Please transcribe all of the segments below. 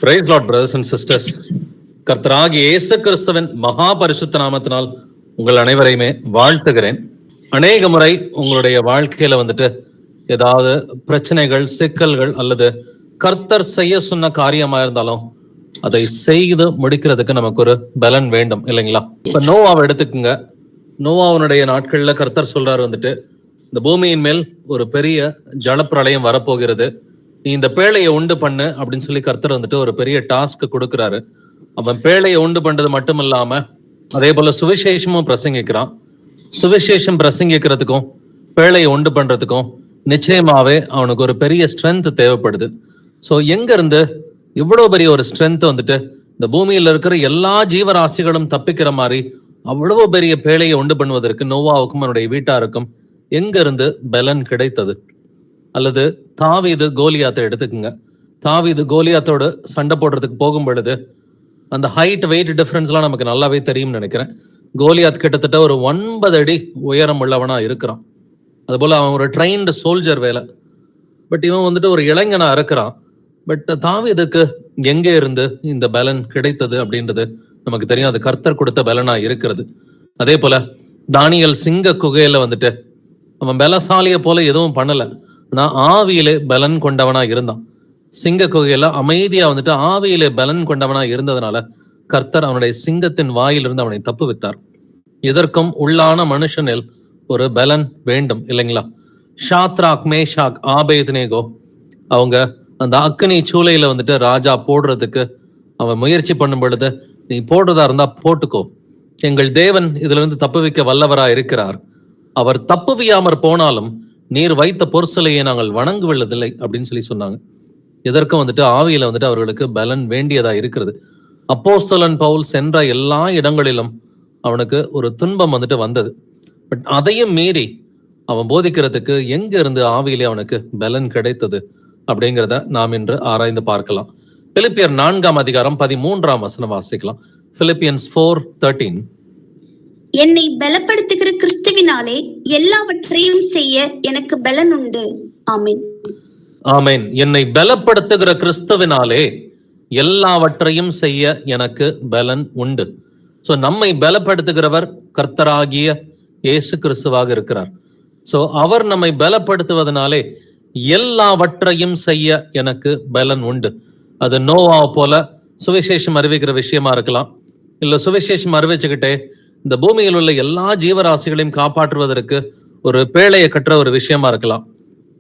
Price Lord brothers and sisters. கர்த்தராகிய இயேசு கிறிஸ்துவின் மகா பரிசுத்த நாமத்தினால் உங்கள் அனைவரையுமே வாழ்த்துகிறேன். அநேக முறை உங்களுடைய வாழ்க்கையில ஏதாவது பிரச்சனைகள், சிக்கல்கள் அல்லது கர்த்தர் செய்ய சொன்ன காரியமா இருந்தாலும் அதை செய்து முடிக்கிறதுக்கு நமக்கு ஒரு பலன் வேண்டும் இல்லைங்களா? இப்ப நோவாவை எடுத்துக்குங்க. நோவாவுடைய நாட்கள்ல கர்த்தர் சொல்றாரு இந்த பூமியின் மேல் ஒரு பெரிய ஜலப்பிரளயம் வரப்போகிறது, நீ இந்த பேழையை உண்டு பண்ணு அப்படின்னு சொல்லி கர்த்தர் ஒரு பெரிய டாஸ்க் கொடுக்குறாரு. அவன் பேழையை உண்டு பண்றது மட்டும் இல்லாம அதே போல சுவிசேஷமும் பிரசங்கிக்கிறான். சுவிசேஷம் பிரசங்கிக்கிறதுக்கும் பேழையை உண்டு பண்றதுக்கும் நிச்சயமாவே அவனுக்கு ஒரு பெரிய ஸ்ட்ரென்த் தேவைப்படுது. ஸோ எங்க இருந்து இவ்வளவு பெரிய ஒரு ஸ்ட்ரென்த் இந்த பூமியில இருக்கிற எல்லா ஜீவராசிகளும் தப்பிக்கிற மாதிரி அவ்வளவு பெரிய பேழையை உண்டு பண்ணுவதற்கு நோவாவுக்கும் அவனுடைய வீட்டாருக்கும் எங்க இருந்து பலன் கிடைத்தது? அல்லது தாவீது கோலியாத்தை எடுத்துக்குங்க. தாவீது கோலியாத்தோடு சண்டை போடுறதுக்கு போகும் பொழுது அந்த ஹைட் வெயிட் டிஃபரன்ஸ்லாம் நமக்கு நல்லாவே தெரியும்னு நினைக்கிறேன். கோலியாத் கிட்டத்தட்ட ஒரு 9 அடி உயரம் உள்ளவனா இருக்கிறான். அதுபோல அவன் ஒரு ட்ரைன்டு சோல்ஜர் வேலை. பட் இவன் ஒரு இளைஞனா இருக்கிறான். பட் தாவீதுக்கு எங்கே இருந்து இந்த பலன் கிடைத்தது அப்படின்றது நமக்கு தெரியும். அது கர்த்தர் கொடுத்த பலனா இருக்கிறது. அதே போல தானியல் சிங்க குகையில அவன் பலசாலிய போல எதுவும் பண்ணல, ஆனா ஆவியிலே பலன் கொண்டவனா இருந்தான். சிங்க குகையில அமைதியா ஆவியிலே பலன் கொண்டவனா இருந்ததுனால கர்த்தர் அவனுடைய சிங்கத்தின் வாயிலிருந்து அவனை தப்பு வித்தார். இதற்கும் உள்ளான மனுஷனில் ஒரு பலன் வேண்டும் இல்லைங்களா? ஷாத்ராக், மேஷாக், ஆபேத்நேகோ அவங்க அந்த அக்னி சூளையில ராஜா போடுறதுக்கு அவன் முயற்சி பண்ணும் பொழுது, நீ போடுறதா இருந்தா போட்டுக்கோ, எங்கள் தேவன் இதுல இருந்து தப்பு வைக்க வல்லவரா இருக்கிறார், அவர் தப்புவியாமற் போனாலும் நீர் வைத்த பொருசலையை நாங்கள் வணங்குவதில்லை அப்படின்னு சொல்லி சொன்னாங்க. இதற்கும் ஆவியில அவர்களுக்கு பலன் வேண்டியதா இருக்கிறது. அப்போஸ்தலன் பவுல் சென்ற எல்லா இடங்களிலும் அவனுக்கு ஒரு துன்பம் வந்தது. பட் அதையும் மீறி அவன் போதிக்கிறதுக்கு எங்க இருந்து ஆவியிலே அவனுக்கு பலன் கிடைத்தது அப்படிங்கிறத நாம் இன்று ஆராய்ந்து பார்க்கலாம். பிலிப்பியர் 4ஆம் அதிகாரம் 13ஆம் வசனம் வாசிக்கலாம். பிலிப்பியன்ஸ் 4:13. என்னை பலப்படுத்துகிற கிறிஸ்துவினாலே எல்லாவற்றையும் செய்ய எனக்கு பலன் உண்டு. ஆமென். ஆமென். என்னை பலப்படுத்துகிற கிறிஸ்துவினாலே எல்லாவற்றையும் செய்ய எனக்கு பலன் உண்டு. சோ நம்மை பலப்படுத்துகிறவர் கர்த்தராகிய இயேசு கிறிஸ்துவாக இருக்கிறார். சோ அவர் நம்மை பலப்படுத்துவதனாலே எல்லாவற்றையும் செய்ய எனக்கு பலன் உண்டு. அது நோவா போல சுவிசேஷம் அறிவிக்கிற விஷயமா இருக்கலாம், இல்ல சுவிசேஷம் அறிவிச்சுக்கிட்டே இந்த பூமியில் உள்ள எல்லா ஜீவராசிகளையும் காப்பாற்றுவதற்கு ஒரு பேழையை கட்டுற ஒரு விஷயமா இருக்கலாம்,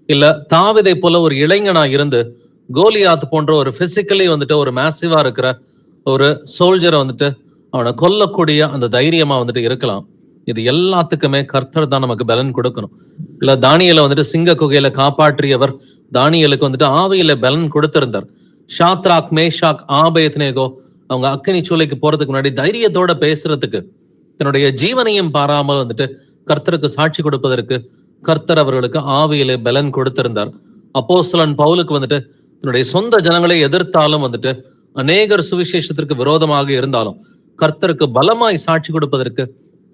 இல்ல தாவீதை போல ஒரு இளைஞனா இருந்து கோலியாத் போன்ற ஒரு பிசிக்கலி ஒரு மேசிவா இருக்கிற ஒரு சோல்ஜரை அவனை கொல்லக்கூடிய அந்த தைரியமா இருக்கலாம். இது எல்லாத்துக்குமே கர்த்தர் தான் நமக்கு பலன் கொடுக்கணும். இல்ல தானியேலை சிங்க குகையில காப்பாற்றியவர் தானியேலுக்கு ஆவியில பலன் கொடுத்திருந்தார். ஷாத்ராக், மேஷாக், ஆபேத்நேகோ அவங்க அக்கினி சூளைக்கு போறதுக்கு முன்னாடி தைரியத்தோட பேசுறதுக்கு, தன்னுடைய ஜீவனையும் பாராமல் கர்த்தருக்கு சாட்சி கொடுப்பதற்கு கர்த்தர் அவர்களுக்கு ஆவியிலே பலன் கொடுத்திருந்தார். அப்போஸ்தலன் பவுலுக்கு தன்னுடைய சொந்த ஜனங்களை எதிர்த்தாலும் அநேகர் சுவிசேஷத்திற்கு விரோதமாக இருந்தாலும் கர்த்தருக்கு பலமாய் சாட்சி கொடுப்பதற்கு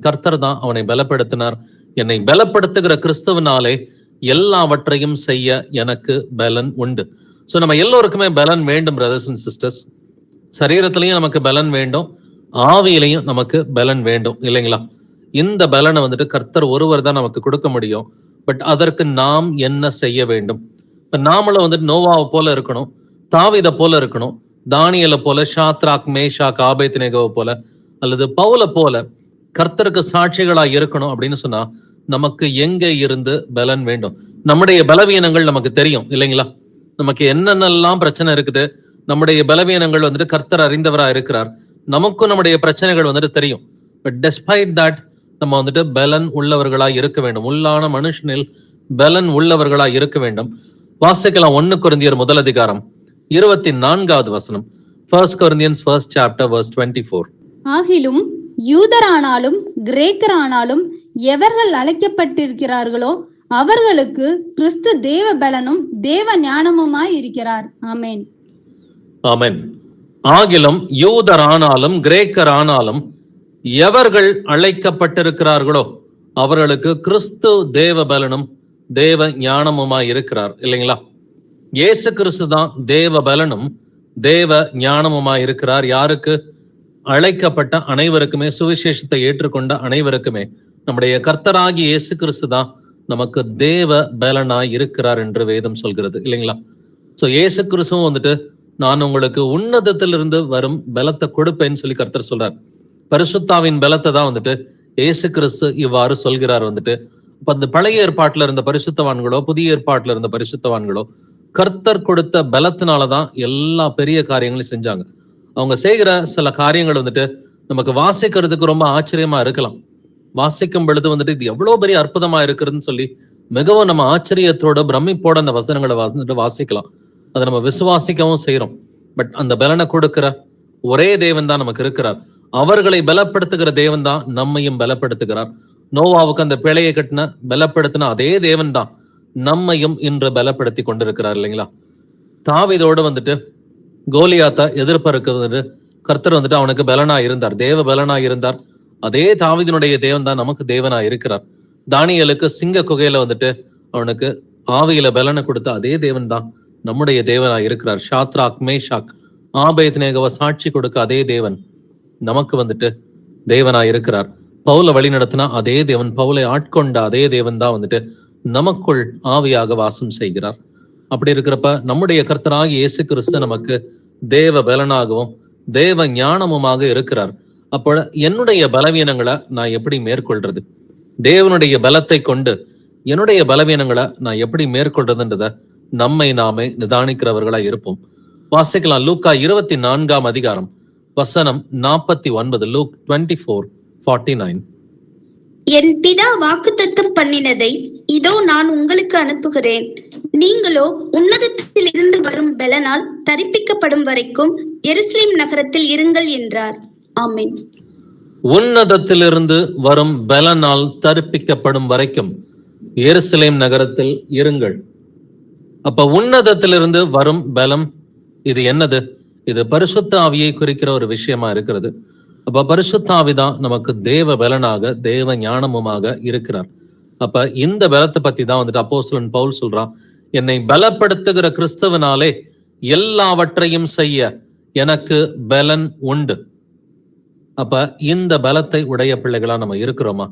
கர்த்தர் தான் அவனை பலப்படுத்தினார். என்னை பலப்படுத்துகிற கிறிஸ்துவினாலே எல்லாவற்றையும் செய்ய எனக்கு பலன் உண்டு. சோ நம்ம எல்லோருக்குமே பலன் வேண்டும் பிரதர்ஸ் அண்ட் சிஸ்டர்ஸ். சரீரத்திலையும் நமக்கு பலன் வேண்டும், ஆவியிலையும் நமக்கு பலன் வேண்டும் இல்லைங்களா? இந்த பலனை கர்த்தர் ஒருவர் தான் நமக்கு கொடுக்க முடியும். பட் அதற்கு நாம் என்ன செய்ய வேண்டும்? இப்ப நாமளும் நோவாவை போல இருக்கணும், தாவீதை போல இருக்கணும், தானியேலை போல, ஷாத்ராக், மேஷாக், ஆபேத்நேகோவை போல, அல்லது பவுலை போல கர்த்தருக்கு சாட்சிகளா இருக்கணும் அப்படின்னு சொன்னா நமக்கு எங்க இருந்து பலன் வேண்டும்? நம்முடைய பலவீனங்கள் நமக்கு தெரியும் இல்லைங்களா? நமக்கு என்னென்னலாம் பிரச்சனை இருக்குது, நம்முடைய பலவீனங்கள் கர்த்தர் அறிந்தவரா இருக்கிறார். நமக்கும் நம்முடைய பிரச்சனைகள் தெரியும். பட் டெஸ்பைட் தட் நம்ம பலன் உள்ளவர்களா இருக்க வேண்டும். உள்ளான மனுஷனில் பலன் உள்ளவர்களா இருக்க வேண்டும். வாசிக்கலாம் 1 கொரிந்தியர் 1 அதிகாரம் 24வது வசனம். 1 Corinthians 1st chapter verse 24. ஆகிலும் யூதரானாலும் கிரேக்கரானாலும் எவர்கள் அழைக்கப்பட்டிருக்கிறார்களோ அவர்களுக்கு கிறிஸ்து தேவ பலனும் தேவ ஞானமுமாய் இருக்கிறார். ஆமென். ஆமென். ஆகிலும் யூதரானாலும் கிரேக்கரானாலும் எவர்கள் அழைக்கப்பட்டிருக்கிறார்களோ அவர்களுக்கு கிறிஸ்து தேவ பலனும் தேவ ஞானமுமாய் இருக்கிறார் இல்லைங்களா? இயேசு கிறிஸ்து தான் தேவ பலனும் தேவ ஞானமுமா இருக்கிறார். யாருக்கு? அழைக்கப்பட்ட அனைவருக்குமே, சுவிசேஷத்தை ஏற்றுக்கொண்ட அனைவருக்குமே நம்முடைய கர்த்தராகிய இயேசு கிறிஸ்து தான் நமக்கு தேவ பலனாய் இருக்கிறார் என்று வேதம் சொல்கிறது இல்லைங்களா? சோ இயேசு கிறிஸ்துவும் வந்துட்டு நான் உங்களுக்கு உன்னதத்திலிருந்து வரும் பலத்தை கொடுப்பேன்னு சொல்லி கர்த்தர் சொல்றார். பரிசுத்தாவின் பலத்தை தான் வந்துட்டு இயேசு கிறிஸ்து இவ்வாறு சொல்கிறார். வந்துட்டு இப்ப அந்த பழைய ஏற்பாட்டுல இருந்த பரிசுத்தவான்களோ புதிய ஏற்பாட்டுல இருந்த பரிசுத்தவான்களோ கர்த்தர் கொடுத்த பலத்தினாலதான் எல்லா பெரிய காரியங்களையும் செஞ்சாங்க. அவங்க செய்கிற சில காரியங்கள் வந்துட்டு நமக்கு வாசிக்கிறதுக்கு ரொம்ப ஆச்சரியமா இருக்கலாம். வாசிக்கும் பொழுது வந்துட்டு இது எவ்வளவு பெரிய அற்புதமா இருக்குதுன்னு சொல்லி மிகவும் நம்ம ஆச்சரியத்தோட பிரமிப்போட அந்த வசனங்களை வந்துட்டு வாசிக்கலாம். அதை நம்ம விசுவாசிக்கவும் செய்யறோம். பட் அந்த பலனை கொடுக்கிற ஒரே தேவன் தான் நமக்கு இருக்கிறார். அவர்களை பலப்படுத்துகிற தேவன் தான் நம்மையும் பலப்படுத்துகிறார். நோவாவுக்கு அந்த பிழையை கட்டின பலப்படுத்தின அதே தேவன் தான் நம்மையும் இன்று பலப்படுத்தி கொண்டிருக்கிறார் இல்லைங்களா? தாவீதோடு வந்துட்டு கோலியாத்தை எதிர்பார்க்கிறது கர்த்தர் வந்துட்டு அவனுக்கு பலனா இருந்தார், தேவ பலனா இருந்தார். அதே தாவீதினுடைய தேவன் தான் நமக்கு தேவனா இருக்கிறார். தானியேலுக்கு சிங்க குகையில வந்துட்டு அவனுக்கு ஆவியில பலனை கொடுத்த அதே தேவன் தான் நம்முடைய தேவனா இருக்கிறார். ஷாத்ராக் மேஷாக் ஆபேத்நேகோவை சாட்சி கொடுக்க அதே தேவன் நமக்கு வந்துட்டு தேவனா இருக்கிறார். பவுலை வழி நடத்தினா அதே தேவன், பவுலை ஆட்கொண்ட அதே தேவன் தான் வந்துட்டு நமக்குள் ஆவியாக வாசம் செய்கிறார். அப்படி இருக்கிறப்ப நம்முடைய கர்த்தராகிய இயேசு கிறிஸ்து நமக்கு தேவ பலனாகவும் தேவ ஞானமுமாக இருக்கிறார். அப்போ என்னுடைய பலவீனங்களை நான் எப்படி மேற்கொள்றது, தேவனுடைய பலத்தை கொண்டு என்னுடைய பலவீனங்களை நான் எப்படி மேற்கொள்றதுன்றத நம்மை நாமே நிதானிக்கிறவர்களா இருப்போம். வாசிக்கலாம் லூக்கா 24ஆம் அதிகாரம் வசனம் 49. லூக் 24:49. என் பிதா வாக்குத்தத்தம் பண்ணினதை இதோ நான் உங்களுக்கு அனுப்புகிறேன். நீங்களோ உன்னதத்தில் இருந்து வரும் பலனால் தரிப்பிக்கப்படும் வரைக்கும் எருசலேம் நகரத்தில் இருங்கள் என்றார். ஆமென். உன்னதத்திலிருந்து வரும் பலனால் தரிப்பிக்கப்படும் வரைக்கும் எருசலேம் நகரத்தில் இருங்கள். அப்ப உன்னதத்திலிருந்து வரும் பலம் இது என்னது? இது பரிசுத்த ஆவியை குறிக்கிற ஒரு விஷயமா இருக்கிறது. அப்ப பரிசுத்த ஆவிதான் நமக்கு தேவ பலனாக தேவ ஞானமுமாக இருக்கிறார். அப்ப இந்த பலத்தை பத்தி தான் வந்துட்டு அப்போஸ்தலன் பவுல் சொல்றான், என்னை பலப்படுத்துகிற கிறிஸ்துவினாலே எல்லாவற்றையும் செய்ய எனக்கு பலன் உண்டு. அப்ப இந்த பலத்தை உடைய பிள்ளைகளா நம்ம இருக்கிறோமா?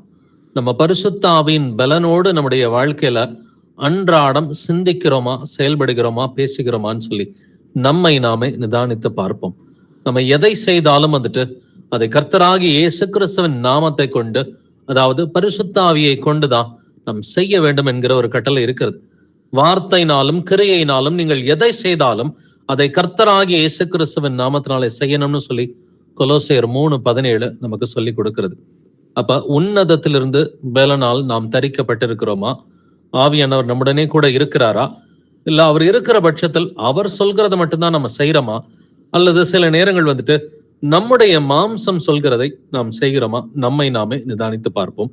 நம்ம பரிசுத்த ஆவியின் பலனோடு நம்முடைய வாழ்க்கையில அன்றாடம் சிந்திக்கிறோமா, செயல்படுகிறோமா, பேசுகிறோமான்னு சொல்லி நம்மை நாமே நிதானித்து பார்ப்போம். நம்ம எதை செய்தாலும் வந்துட்டு அதை கர்த்தராகி இயேசு கிறிஸ்துவின் நாமத்தை கொண்டு, அதாவது பரிசுத்த ஆவியை கொண்டுதான் நாம் செய்ய வேண்டும் என்கிற ஒரு கட்டளை இருக்கிறது. வார்த்தையினாலும் கிரியையினாலும் நீங்கள் எதை செய்தாலும் அதை கர்த்தராகி இயேசு கிறிஸ்துவின் நாமத்தினாலே செய்யணும்னு சொல்லி கொலோசையர் 3:17 நமக்கு சொல்லி கொடுக்கிறது. அப்ப உன்னதத்திலிருந்து பலனால் நாம் தரிக்கப்பட்டிருக்கிறோமா? ஆவியானவர் நம்முடனே கூட இருக்கிறாரா? இல்ல அவர் இருக்கிற பட்சத்தில் அவர் சொல்கிறத மட்டும்தான் நம்ம செய்யறோமா? அல்லது சில நேரங்கள் வந்துட்டு நம்முடைய மாம்சம் சொல்கிறதை நாம் செய்கிறோமா? நம்மை நாமே நிதானித்து பார்ப்போம்.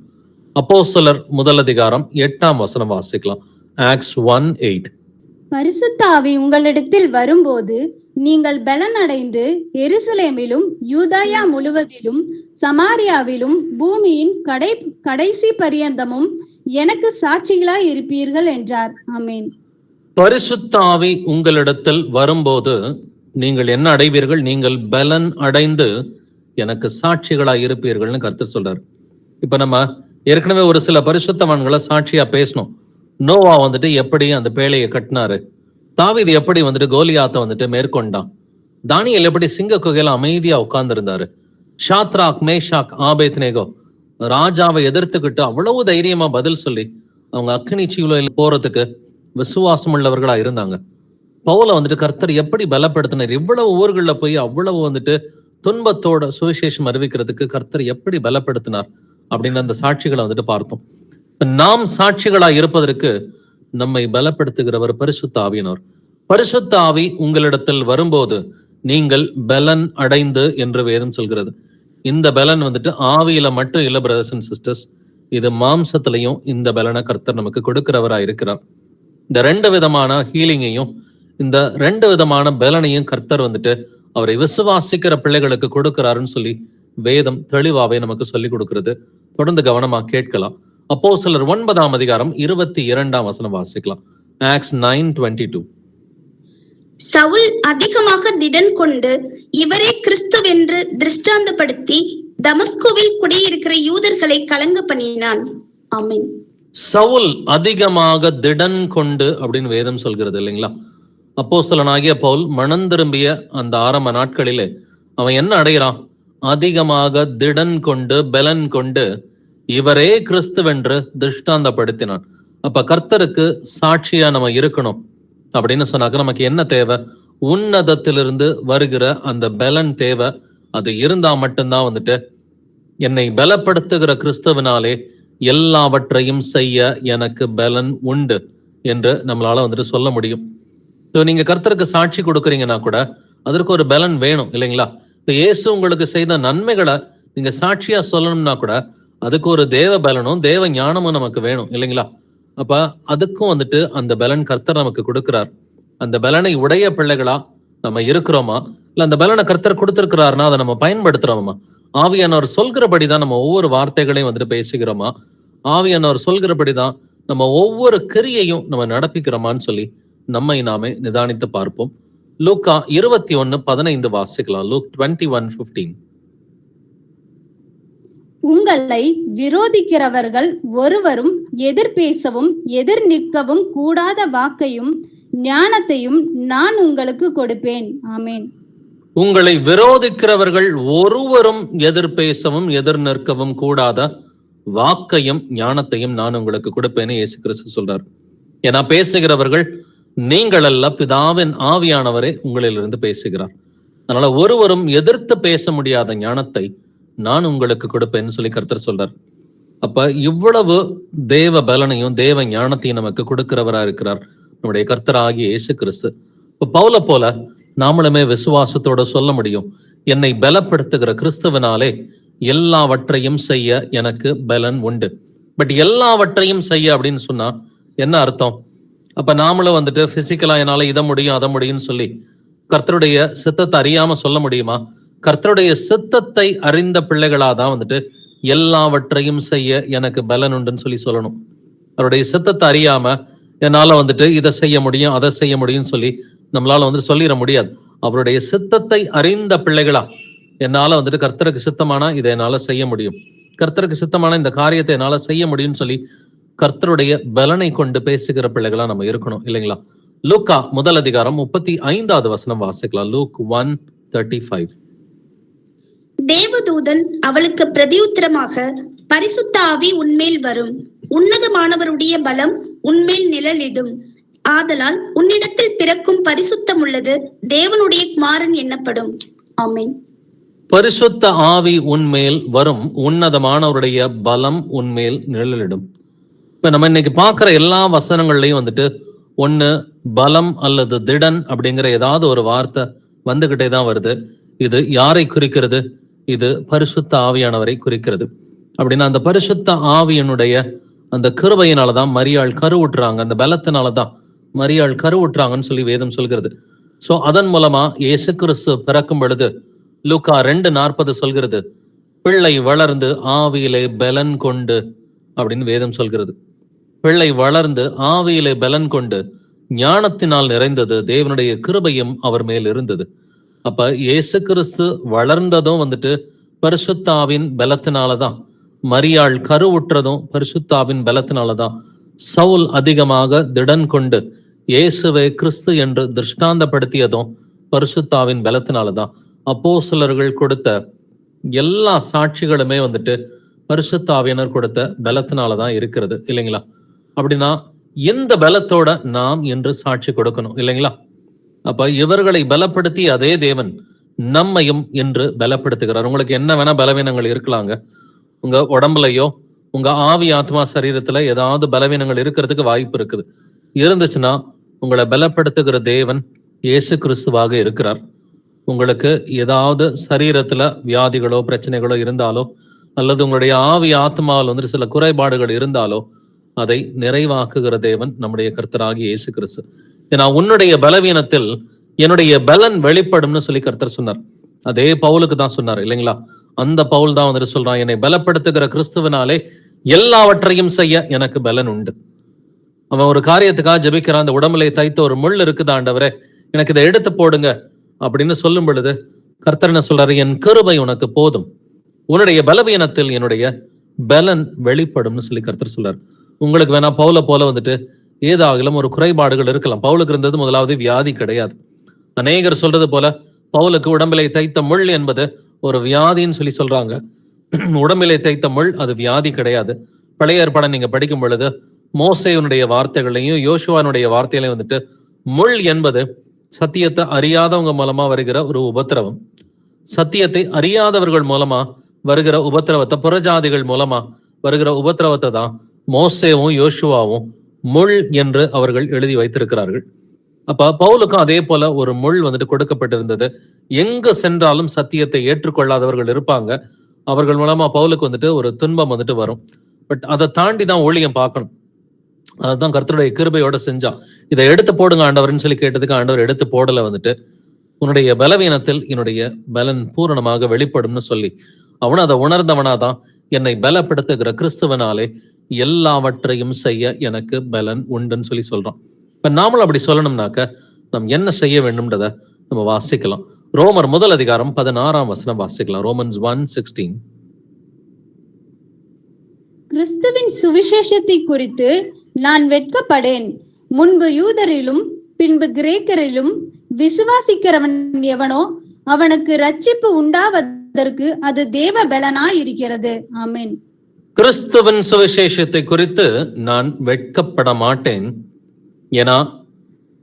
அப்போஸ்தலர் 1 வசனம் வாசிக்கலாம். ஆக்ட்ஸ் 1:8. பரிசுத்த ஆவி உங்களிடத்தில் வரும்போது நீங்கள் பலனடைந்து எருசலேமிலும் யூதாயா முழுவதிலும் சமாரியாவிலும் பூமியின் கடைசி பரியந்தமும் எனக்கு சாட்சிகளாய் இருப்பீர்கள் என்றார். ஆமென். பரிசுத்த ஆவி உங்களிடத்தில் வரும்போது நீங்கள் என்ன அடைவீர்கள்? நீங்கள் பலன் அடைந்து எனக்கு சாட்சிகளாய் இருப்பீர்கள்னு கர்த்தர் சொல்றாரு. இப்ப நம்ம ஏற்கனவே ஒரு சில பரிசுத்தவான்களை சாட்சியா பேசணும். நோவா வந்துட்டு எப்படி அந்த பேழையை கட்டினாரு, தாவீது எப்படி வந்துட்டு கோலியாத்தை வந்துட்டு மேற்கொண்டான், தானியேல் எப்படி சிங்க குகையில அமைதியா உட்கார்ந்து இருந்தாரு, ஷாத்ராக் மேஷாக் ஆபேத்நேகோ ராஜாவை எதிர்த்துக்கிட்டு அவ்வளவு தைரியமா பதில் சொல்லி அவங்க அக்கினி சீலையில போறதுக்கு விசுவாசம் உள்ளவர்களா இருந்தாங்க. பவுலை வந்துட்டு கர்த்தர் எப்படி பலப்படுத்தினார், இவ்வளவு ஊர்கள்ல போய் அவ்வளவு வந்துட்டு துன்பத்தோட சுவிசேஷம் அறிவிக்கிறதுக்கு கர்த்தர் எப்படி பலப்படுத்தினார் அப்படின்னு அந்த சாட்சிகளை வந்துட்டு பார்த்தோம். நாம் சாட்சிகளா இருப்பதற்கு நம்மை பலப்படுத்துகிறவர் பரிசுத்த ஆவியினர். பரிசுத்த ஆவி உங்களிடத்தில் வரும்போது நீங்கள் பலன் அடைந்து என்று வேதம் சொல்கிறது. இந்த பலன் வந்துட்டு ஆவியில மட்டும் இல்ல பிரதர்ஸ் அண்ட் சிஸ்டர்ஸ், இது மாம்சத்திலையும் இந்த பலனை கர்த்தர் நமக்கு கொடுக்கிறவரா இருக்கிறார். இந்த 2 விதமான ஹீலிங்கையும் இந்த 2 விதமான பலனையும் கர்த்தர் வந்துட்டு அவரை விசுவாசிக்கிற பிள்ளைகளுக்கு கொடுக்கிறாருன்னு சொல்லி வேதம் தெளிவாவே நமக்கு சொல்லி கொடுக்கிறது. தொடர்ந்து கவனமா கேட்கலாம். அப்போஸ்தலர் 9 22 வசனம் வாசிக்கலாம். ஆக்ட்ஸ் 9:22. சவுல் அதிகமாக திடன் கொண்டு இவரே கிறிஸ்துவென்று திருஷ்டாந்தப்படுத்தி தமஸ்குவில் குடியிருக்கிற யூதர்களை கலங்க பண்ணினான். ஆமென். சவுல் அதிகமாக திடன் கொண்டு அப்படின்னு வேதம் சொல்கிறது இல்லைங்களா? அப்போஸ்தலனாகிய பவுல் மனம் திரும்பிய அந்த ஆரம்ப நாட்களிலே அவன் என்ன அடைகிறான்? அதிகமாக திடன் கொண்டு பலன் கொண்டு இவரே கிறிஸ்துவென்று திருஷ்டாந்தப்படுத்தினான். அப்ப கர்த்தருக்கு சாட்சியா நம்ம இருக்கணும் அப்படின்னு சொன்னாக்க நமக்கு என்ன தேவை? உன்னதத்திலிருந்து வருகிற அந்த பலன் தேவை. அது இருந்தா மட்டும்தான் வந்துட்டு என்னை பலப்படுத்துகிற கிறிஸ்துவனாலே எல்லாவற்றையும் செய்ய எனக்கு பலன் உண்டு என்று நம்மளால வந்துட்டு சொல்ல முடியும். ஸோ நீங்க கர்த்தருக்கு சாட்சி கொடுக்குறீங்கன்னா கூட அதற்கு ஒரு பலன் வேணும் இல்லைங்களா? இப்போ இயேசு உங்களுக்கு செய்த நன்மைகளை நீங்க சாட்சியா சொல்லணும்னா கூட அதுக்கு ஒரு தேவ பலனும் தேவ ஞானமும் நமக்கு வேணும் இல்லைங்களா? அப்ப அதுக்கும் வந்துட்டு அந்த பலன் கர்த்தர் நமக்கு கொடுக்கிறார். அந்த பலனை உடைய பிள்ளைகளா நம்ம இருக்கிறோமா, இல்ல அந்த பலனை கர்த்தர் கொடுத்திருக்கிறாருன்னா அதை நம்ம பயன்படுத்துறோமா? ஆவியானவர் சொல்கிறபடிதான் நம்ம ஒவ்வொரு வார்த்தைகளையும் வந்துட்டு பேசுகிறோமா? ஆவியானவர் சொல்கிறபடிதான் நம்ம ஒவ்வொரு கிரியையும் நம்ம நடப்பிக்கிறோமான்னு சொல்லி நம்மை நாமே நிதானித்து பார்ப்போம். லூக்கா 21:15 வாசிக்கலாம். லூக் 21:15. உங்களை விரோதிக்கிறவர்கள் ஒருவரும் எதிர் பேசவும் எதிர் நிற்கவும் கூடாத வாக்கையும் ஞானத்தையும் நான் உங்களுக்கு கொடுப்பேன். ஆமென். உங்களை விரோதிக்கிறவர்கள் ஒருவரும் எதிர் பேசவும் எதிர் நிற்கவும் கூடாத வாக்கையும் ஞானத்தையும் நான் உங்களுக்கு கொடுப்பேன்னு இயேசு கிறிஸ்து சொல்றார். ஏன்னா பேசுகிறவர்கள் நீங்கள் அல்ல, பிதாவின் ஆவியானவரே உங்களிலிருந்து பேசுகிறார். அதனால ஒருவரும் எதிர்த்து பேச முடியாத ஞானத்தை நான் உங்களுக்கு கொடுப்பேன்னு சொல்லி கர்த்தர் சொல்றார். அப்ப இவ்வளவு தேவ பலனையும் தேவ ஞானத்தையும் நமக்கு கொடுக்கிறவரா இருக்கிறார் நம்முடைய கர்த்தர் ஆகிய இயேசு கிறிஸ்து. இப்ப பவுலை போல நாமளுமே விசுவாசத்தோட சொல்ல முடியும், என்னை பலப்படுத்துகிற கிறிஸ்துவனாலே எல்லாவற்றையும் செய்ய எனக்கு பலன் உண்டு. பட் எல்லாவற்றையும் செய்ய அப்படின்னு சொன்னா என்ன அர்த்தம்? அப்ப நாமளும் வந்துட்டு பிசிக்கலா என்னால இதை முடியும் அதை முடியும்னு சொல்லி கர்த்தருடைய சித்தத்தை அறியாம சொல்ல முடியுமா? கர்த்தருடைய சித்தத்தை அறிந்த பிள்ளைகளாதான் வந்துட்டு எல்லாவற்றையும் செய்ய எனக்கு பலன் உண்டுன்னு சொல்லி சொல்லணும். அவருடைய சித்தத்தை அறியாம என்னால வந்துட்டு இதை செய்ய முடியும் அதை செய்ய முடியும்னு சொல்லி நம்மளால வந்துட்டு சொல்லிட முடியாது. அவருடைய சித்தத்தை அறிந்த பிள்ளைகளா என்னால வந்துட்டு கர்த்தருக்கு சித்தமானா இதை என்னால செய்ய முடியும், கர்த்தருக்கு சித்தமான இந்த காரியத்தை என்னால செய்ய முடியும்னு சொல்லி கர்த்தருடைய பலனை கொண்டு பேசுகிற பிள்ளைகளா நம்ம இருக்கணும் இல்லைங்களா? லூக்கா 1:35 வாசிக்கலாம். லூக் 1:35. தேவதூதன் அவளுக்கு பிரதியுத்தரமாக, பரிசுத்த ஆவி உன்மேல் வரும், உன்னதமானவருடைய பலம் உன்மேல் நிழலிடும், ஆதலால் உன்னிடத்தில் பிறக்கும் பரிசுத்தம் உள்ளது தேவனுடைய குமாரன் என்னப்படும். ஆமென். பரிசுத்த ஆவி உன்மேல் வரும், உன்னதமானவருடைய பலம் உன்மேல் நிழலிடும். இப்ப நம்ம இன்னைக்கு பார்க்கிற எல்லா வசனங்கள்லயும் வந்துட்டு ஒண்ணு பலம் அல்லது திடன் அப்படிங்கிற ஏதாவது ஒரு வார்த்தை வந்துகிட்டே தான் வருது. இது யாரை குறிக்கிறது? இது பரிசுத்த ஆவியானவரை குறிக்கிறது. அப்படின்னா அந்த பரிசுத்த ஆவியனுடைய அந்த கிருபையினாலதான் மரியாள் கருவுற்றாங்க, அந்த பலத்தினாலதான் மரியாள் கருவுற்றாங்கன்னு சொல்லி வேதம் சொல்கிறது. சோ அதன் மூலமா இயேசு கிறிஸ்து பிறக்கும் பொழுது லூக்கா 2:40 சொல்கிறது, பிள்ளை வளர்ந்து ஆவியிலே பலன் கொண்டு அப்படின்னு வேதம் சொல்கிறது. பிள்ளை வளர்ந்து ஆவியிலே பலன் கொண்டு ஞானத்தினால் நிறைந்தது, தேவனுடைய கிருபையும் அவர் மேல் இருந்தது. அப்ப இயேசு கிறிஸ்து வளர்ந்ததும் வந்துட்டு பரிசுத்தாவின் பலத்தினாலதான், மரியாள் கருவுற்றதும் பரிசுத்தாவின் பலத்தினாலதான், சவுல் அதிகமாக திடன் கொண்டு இயேசுவை கிறிஸ்து என்று திருஷ்டாந்தப்படுத்தியதும் பரிசுத்தாவின் பலத்தினாலதான். அப்போஸ்தலர்கள் கொடுத்த எல்லா சாட்சிகளுமே வந்துட்டு பரிசுத்தாவியனர் கொடுத்த பலத்தினாலதான் இருக்கிறது இல்லைங்களா? அப்படின்னா இந்த பலத்தோட நாம் என்று சாட்சி கொடுக்கணும் இல்லைங்களா? அப்ப இவர்களை பலப்படுத்தி அதே தேவன் நம்மையும் என்று பலப்படுத்துகிறார். உங்களுக்கு என்ன வேணா பலவீனங்கள் இருக்கலாங்க, உங்க உடம்புலையோ உங்க ஆவி ஆத்மா சரீரத்துல ஏதாவது பலவீனங்கள் இருக்கிறதுக்கு வாய்ப்பு இருக்குது. இருந்துச்சுன்னா உங்களை பலப்படுத்துகிற தேவன் இயேசு கிறிஸ்துவாக இருக்கிறார். உங்களுக்கு ஏதாவது சரீரத்துல வியாதிகளோ பிரச்சனைகளோ இருந்தாலோ அல்லது உங்களுடைய ஆவி ஆத்மாவில் வந்துட்டு சில குறைபாடுகள் இருந்தாலோ அதை நிறைவாக்குகிற தேவன் நம்முடைய கர்த்தராகிய இயேசு கிறிஸ்து. ஏன்னா உன்னுடைய பலவீனத்தில் என்னுடைய பலன் வெளிப்படும்னு சொல்லி கர்த்தர் சொன்னார். அதே பவுலுக்கு தான் சொன்னார் இல்லைங்களா? அந்த பவுல் தான் வந்துட்டு சொல்றான், என்னை பலப்படுத்துகிற கிறிஸ்துவனாலே எல்லாவற்றையும் செய்ய எனக்கு பலன் உண்டு. அவன் ஒரு காரியத்துக்காக ஜெபிக்கிறான், அந்த உடம்புல தைத்த ஒரு முள் இருக்குது ஆண்டவரே, எனக்கு இதை எடுத்து போடுங்க அப்படின்னு சொல்லும் பொழுது கர்த்தர் என்ன சொல்றாரு, என் கிருபை உனக்கு போதும், உன்னுடைய பலவீனத்தில் என்னுடைய பலன் வெளிப்படும்னு சொல்லி கர்த்தர் சொல்றாரு. உங்களுக்கு வேணா பவுல போல வந்துட்டு ஏதாகிலும் ஒரு குறைபாடுகள் இருக்கலாம். பவுலுக்கு இருந்தது முதலாவது வியாதி கிடையாது. அநேகர் சொல்றது போல பவுலுக்கு உடம்பிலை தைத்த முள் என்பது ஒரு வியாதின்னு சொல்லி சொல்றாங்க. உடம்பிலை தைத்த முள் அது வியாதி கிடையாது. பழைய ஏற்பாடை நீங்க படிக்கும் பொழுது மோசேயுடைய வார்த்தைகளையும் யோசுவானுடைய வார்த்தைகளையும் வந்துட்டு முள் என்பது சத்தியத்தை அறியாதவங்க மூலமா வருகிற ஒரு உபத்திரவம். சத்தியத்தை அறியாதவர்கள் மூலமா வருகிற உபத்திரவத்தை, புறஜாதிகள் மூலமா வருகிற உபத்திரவத்தை தான் மோசேவும் யோசுவாவும் முள் என்று அவர்கள் எழுதி வைத்திருக்கிறார்கள். அப்ப பவுலுக்கும் அதே போல ஒரு முள் வந்துட்டு கொடுக்கப்பட்டிருந்தது. எங்க சென்றாலும் சத்தியத்தை ஏற்றுக்கொள்ளாதவர்கள் இருப்பாங்க. அவர்கள் மூலமா பவுலுக்கு வந்துட்டு ஒரு துன்பம் வந்துட்டு வரும். பட் அதை தாண்டி தான் ஊழியம் பார்க்கணும். அதுதான் கர்த்தருடைய கிருபையோட செஞ்சான். இதை எடுத்து போடுங்க ஆண்டவர்னு சொல்லி கேட்டதுக்கு ஆண்டவர் எடுத்து போடல. வந்துட்டு உன்னுடைய பலவீனத்தில் என்னுடைய பலன் பூரணமாக வெளிப்படும்னு சொல்லி அவனும் அதை உணர்ந்தவனாதான் என்னை பலப்படுத்துகிற கிறிஸ்துவனாலே எல்லாவற்றையும் செய்ய எனக்கு பலன் உண்டுன்னு சொல்லி சொல்றான். இப்ப நாமளும் அப்படி சொல்லணும்னாக்க நாம் என்ன செய்ய வேண்டும்ன்றத நம்ம வாசிக்கலாம். ரோமர் 1:16 வாசிக்கலாம். ரோமன்ஸ் 1:16. கிறிஸ்துவின் சுவிசேஷத்தை குறித்து நான் வெட்கப்படேன். முன்பு யூதரிலும் பின்பு கிரேக்கரிலும் விசுவாசிக்கிறவன் எவனோ அவனுக்கு ரட்சிப்பு உண்டாவதற்கு அது தேவ பலனாய் இருக்கிறது. ஆமென். கிறிஸ்துவின் சுவிசேஷத்தை குறித்து நான் வெட்கப்பட மாட்டேன். ஏன்னா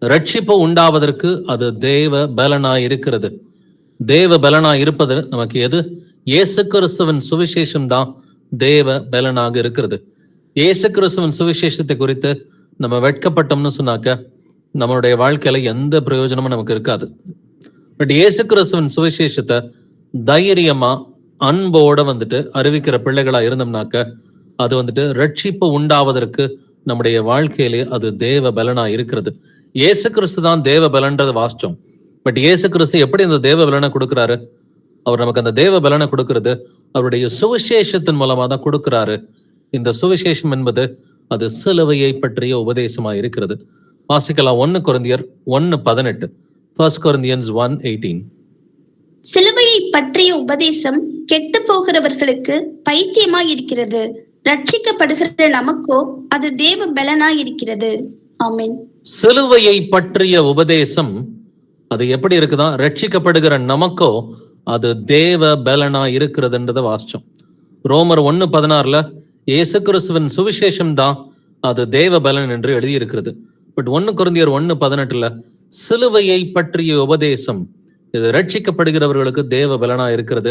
ரட்சிப்பு உண்டாவதற்கு அது தேவ பலனாய் இருக்கிறது. தேவ பலனாய் இருப்பது நமக்கு எது? இயேசு கிறிஸ்துவின் சுவிசேஷம் தான் தேவ பலனாக இருக்கிறது. இயேசு கிறிஸ்துவின் சுவிசேஷத்தை குறித்து நம்ம வெட்கப்பட்டோம்னு சொன்னாக்க நம்மளுடைய வாழ்க்கையில எந்த பிரயோஜனமும் நமக்கு இருக்காது. பட் இயேசு கிறிஸ்துவின் சுவிசேஷத்தை தைரியமா அன்போட வந்துட்டு அறிவிக்கிற பிள்ளைகளா இருந்தோம்னாக்க அது வந்துட்டு ரட்சிப்பு உண்டாவதற்கு நம்முடைய வாழ்க்கையிலே அது தேவ பலனா இருக்கிறது. இயேசு கிறிஸ்து தான் தேவ பலன்றது வாசிச்சோம். பட் இயேசு கிறிஸ்து எப்படி அந்த தேவ பலனை கொடுக்கிறாரு? அவர் நமக்கு அந்த தேவ பலனை கொடுக்கிறது அவருடைய சுவிசேஷத்தின் மூலமா தான் கொடுக்கிறாரு. இந்த சுவிசேஷம் என்பது அது சிலுவையை பற்றிய உபதேசமா இருக்கிறது. வாசிக்கலாம். 1 கொரிந்தியர் 1:18. 1 Corinthians 1:18. சிலுவையை பற்றிய உபதேசம் கெட்டு போகிறவர்களுக்கு பைத்தியமாய் இருக்கிறது, ரட்சிக்கப்படுகிற நமக்கோ அது தேவ பலனாய் இருக்கிறது. ஆமென். சிலுவையை பற்றிய உபதேசம் அது எப்படி இருக்குதா? ரட்சிக்கப்படுகிற நமக்கோ அது தேவ பலனா இருக்கிறதுன்றத வாசிச்சோம். ரோமர் 1:16 இயேசு கிறிஸ்துவின் சுவிசேஷம் தான் அது தேவ பலன் என்று எழுதியிருக்கிறது. பட் 1 கொரிந்தியர் 1:18 சிலுவையை பற்றிய உபதேசம் இது ரட்சிக்கப்படுகிறவர்களுக்கு தேவ பலனா இருக்கிறது.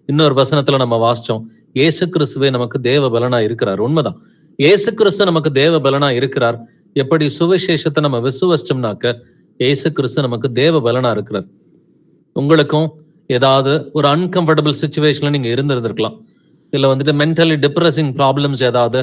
இன்னொரு வசனத்துல நம்ம வாசிச்சோம், இயேசு கிறிஸ்துவே நமக்கு தேவ பலனா இருக்கிறார். உண்மைதான், இயேசு கிறிஸ்து நமக்கு தேவ பலனா இருக்கிறார். எப்படி சுவிசேஷத்தை நம்ம விசுவசிச்சோம்னாக்க இயேசு கிறிஸ்து நமக்கு தேவ பலனா இருக்கிறார். உங்களுக்கும் ஏதாவது ஒரு அன்கம்ஃபர்டபுள் சிச்சுவேஷன்ல நீங்க இருந்திருந்திருக்கலாம். இல்ல வந்துட்டு மென்டலி டிப்ரெசிங் ப்ராப்ளம்ஸ் ஏதாவது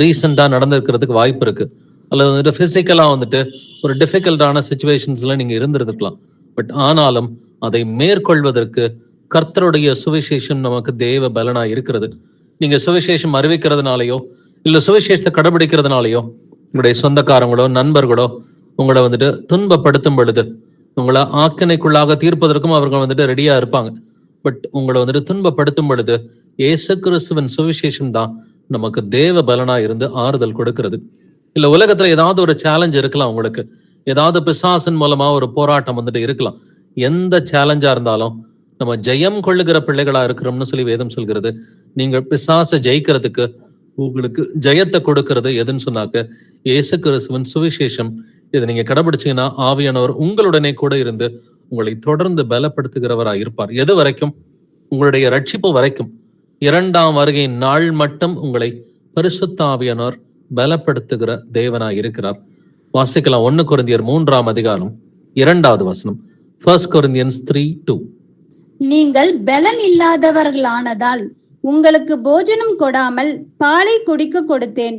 ரீசெண்டா நடந்திருக்கிறதுக்கு வாய்ப்பு இருக்கு. அல்லது வந்துட்டு பிசிக்கலா வந்துட்டு ஒரு டிஃபிகல்ட்டான சிச்சுவேஷன்ஸ்ல நீங்க இருந்திருக்கலாம். பட் ஆனாலும் அதை மேற்கொள்வதற்கு கர்த்தருடைய சுவிசேஷம் நமக்கு தேவ பலனா இருக்கிறது. நீங்க சுவிசேஷம் அறிவிக்கிறதுனாலயோ இல்ல சுவிசேஷத்தை கடைபிடிக்கிறதுனாலயோ உங்களுடைய சொந்தக்காரங்களோ நண்பர்களோ உங்களை வந்துட்டு துன்பப்படுத்தும் பொழுது உங்களை ஆக்கினைக்குள்ளாக தீர்ப்பதற்கும் அவர்கள் வந்துட்டு ரெடியா இருப்பாங்க. பட் உங்களை வந்துட்டு துன்பப்படுத்தும் பொழுது இயேசு கிறிஸ்துவின் சுவிசேஷம் தான் நமக்கு தேவ பலனா இருந்து ஆறுதல் கொடுக்கிறது. இல்ல உலகத்துல ஏதாவது ஒரு சேலஞ்ச் இருக்கலாம், உங்களுக்கு ஏதாவது பிசாசின் மூலமா ஒரு போராட்டம் வந்துட்டு இருக்கலாம். எந்த சேலஞ்சா இருந்தாலும் நம்ம ஜெயம் கொள்ளுகிற பிள்ளைகளா இருக்கிறோம்னு சொல்லி வேதம் சொல்கிறது. நீங்கள் பிசாசை ஜெயிக்கிறதுக்கு உங்களுக்கு ஜெயத்தை கொடுக்கிறது எதுன்னு சொன்னாக்க இயேசு கிறிஸ்துவின் சுவிசேஷம். இதை நீங்க கடைபிடிச்சீங்கன்னா ஆவியானவர் உங்களுடனே கூட இருந்து உங்களை தொடர்ந்து பலப்படுத்துகிறவராக இருப்பார். எது வரைக்கும்? உங்களுடைய ரட்சிப்பு வரைக்கும். 2ஆம் வருகை நாள் மட்டும் உங்களை பரிசுத்த ஆவியானவர் பலப்படுத்துகிற தேவனாய் இருக்கிறார். வாசிக்கலாம். 1 கொரிந்தியர் 3:2 1 Corinthians 3:2. நீங்கள் பலன் இல்லாதவர்களானதால் உங்களுக்கு போஜனம் கொடாமல் பாலை குடிக்க கொடுத்தேன்.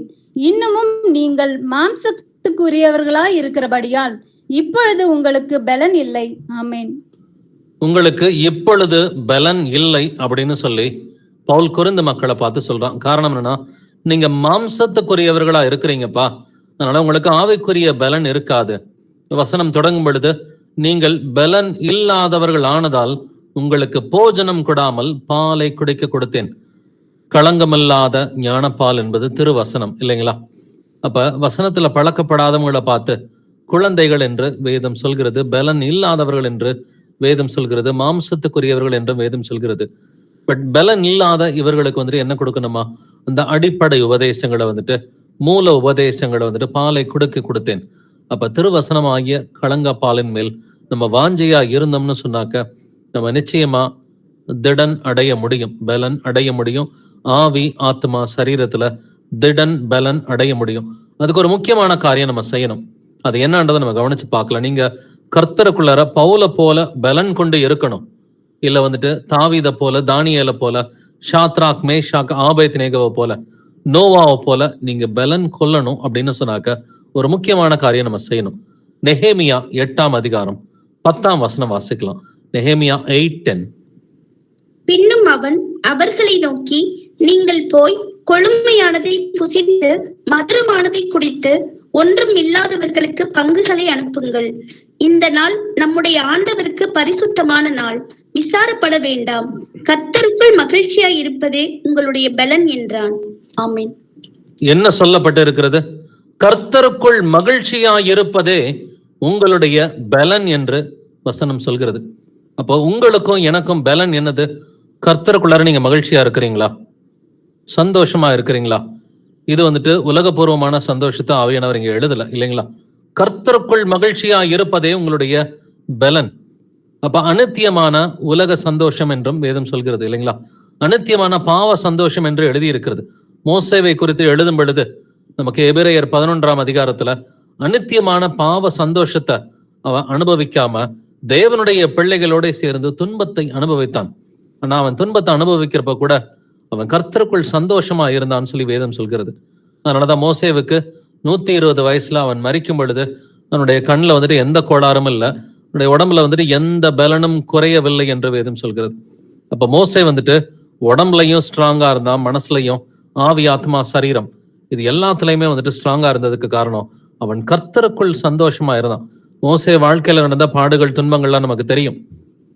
இன்னமும் நீங்கள் மாம்சத்துக்குரியவர்களாய் இருக்கிறபடியால் இப்பொழுது உங்களுக்கு பலன் இல்லை. ஆமென். உங்களுக்கு இப்பொழுது பலன் இல்லை அப்படின்னு சொல்லி பவுல் கொரிந்து மக்களை பார்த்து சொல்றான். காரணம் என்னன்னா, நீங்க மாம்சத்துக்குரியவர்களா இருக்கிறீங்கப்பா, அதனால உங்களுக்கு ஆவிக்குரிய பலன் இருக்காது. வசனம் தொடங்கும் பொழுது நீங்கள் பலன் இல்லாதவர்கள் ஆனதால் உங்களுக்கு போஜனம் கொடாமல் பாலை குடிக்க கொடுத்தேன். களங்கமில்லாத ஞானப்பால் என்பது திருவசனம் இல்லைங்களா? அப்ப வசனத்துல பழக்கப்படாதவங்களை பார்த்து குழந்தைகள் என்று வேதம் சொல்கிறது, பலன் இல்லாதவர்கள் என்று வேதம் சொல்கிறது, மாம்சத்துக்குரியவர்கள் என்று வேதம் சொல்கிறது. பட் பலன் இல்லாத இவர்களுக்கு வந்துட்டு என்ன கொடுக்கணுமா? அந்த அடிப்படை உபதேசங்களை வந்துட்டு, மூல உபதேசங்களை வந்துட்டு பாலை கொடுத்தேன். அப்ப திருவசனம் ஆகிய களங்க பாலின் மேல் நம்ம வாஞ்சையா இருந்தோம்னு சொன்னாக்க நம்ம நிச்சயமா திடன் அடைய முடியும், பலன் அடைய முடியும். ஆவி ஆத்மா சரீரத்துல திடன் பலன் அடைய முடியும். அதுக்கு ஒரு முக்கியமான காரியம் நம்ம செய்யணும். அது என்னன்றதை நம்ம கவனிச்சு பார்க்கலாம். நீங்க கர்த்தருக்குள்ளார பவுல போல பலன் கொண்டு இருக்கணும், இல்ல வந்துட்டு தாவீத போல, தானியேல போல, ஷாத்ராக் மேஷாக் ஆபேத்நேகோவை போல, நோவாவை போல நீங்க பலன் கொள்ளணும் அப்படின்னு சொன்னாக்க ஒரு முக்கியமான காரியம் நம்ம செய்யணும். நெஹேமியா 8ஆம் அதிகாரம் 10ஆம் வசனம் வாசிக்கலாம். நெஹேமியா 8:10. பின்னும் அவன் அவர்களை நோக்கி, நீங்கள் போய் கொழுமையானதை புசித்து மதுரமானதை குடித்து ஒன்றும் இல்லாதவர்களுக்கு பங்குகளை அனுப்புங்கள். இந்த நாள் நம்முடைய ஆண்டவருக்கு பரிசுத்தமான நாள், விசாரப்பட வேண்டாம். கர்த்தருக்குள் மகிழ்ச்சியாய் இருப்பதே உங்களுடைய பலன் என்றான். ஆமென். என்ன சொல்லப்பட்டு இருக்கிறது? கர்த்தருக்குள் மகிழ்ச்சியாய் இருப்பதே உங்களுடைய பலன் என்று வசனம் சொல்கிறது. அப்போ உங்களுக்கும் எனக்கும் பலன் என்னது? கர்த்தருக்குள்ளார நீங்க மகிழ்ச்சியா இருக்கிறீங்களா? சந்தோஷமா இருக்கிறீங்களா? இது வந்துட்டு உலகபூர்வமான சந்தோஷத்தை ஆவியானவர் இங்க எழுதல இல்லைங்களா? கர்த்தருக்குள் மகிழ்ச்சியா இருப்பதே உங்களுடைய பலன். அப்ப அநித்தியமான உலக சந்தோஷம் என்றும் வேதம் சொல்கிறது இல்லைங்களா? அநித்தியமான பாவ சந்தோஷம் என்று எழுதி இருக்கிறது. மோசேவை குறித்து எழுதும் பொழுது நமக்கு எபிரேயர் 11ஆம் அதிகாரத்துல அநித்தியமான பாவ சந்தோஷத்தை அவன் அனுபவிக்காம தேவனுடைய பிள்ளைகளோட சேர்ந்து துன்பத்தை அனுபவித்தான். ஆனா அவன் துன்பத்தை அனுபவிக்கிறப்ப கூட அவன் கர்த்தருக்குள் சந்தோஷமா இருந்தான்னு சொல்லி வேதம் சொல்கிறது. அதனாலதான் மோசேவுக்கு 120 வயசுல அவன் மரிக்கும் பொழுது அவனுடைய கண்ணில் வந்துட்டு எந்த கோளாறும் இல்லை, அவனுடைய உடம்புல வந்துட்டு எந்த பலனும் குறையவில்லை என்று வேதம் சொல்கிறது. அப்ப மோசே வந்துட்டு உடம்புலையும் ஸ்ட்ராங்கா இருந்தான், மனசுலையும், ஆவி ஆத்மா சரீரம் இது எல்லாத்துலயுமே வந்துட்டு ஸ்ட்ராங்கா இருந்ததுக்கு காரணம் அவன் கர்த்தருக்குள் சந்தோஷமா இருந்தான். மோசே வாழ்க்கையில நடந்த பாடுகள் துன்பங்கள்லாம் நமக்கு தெரியும்.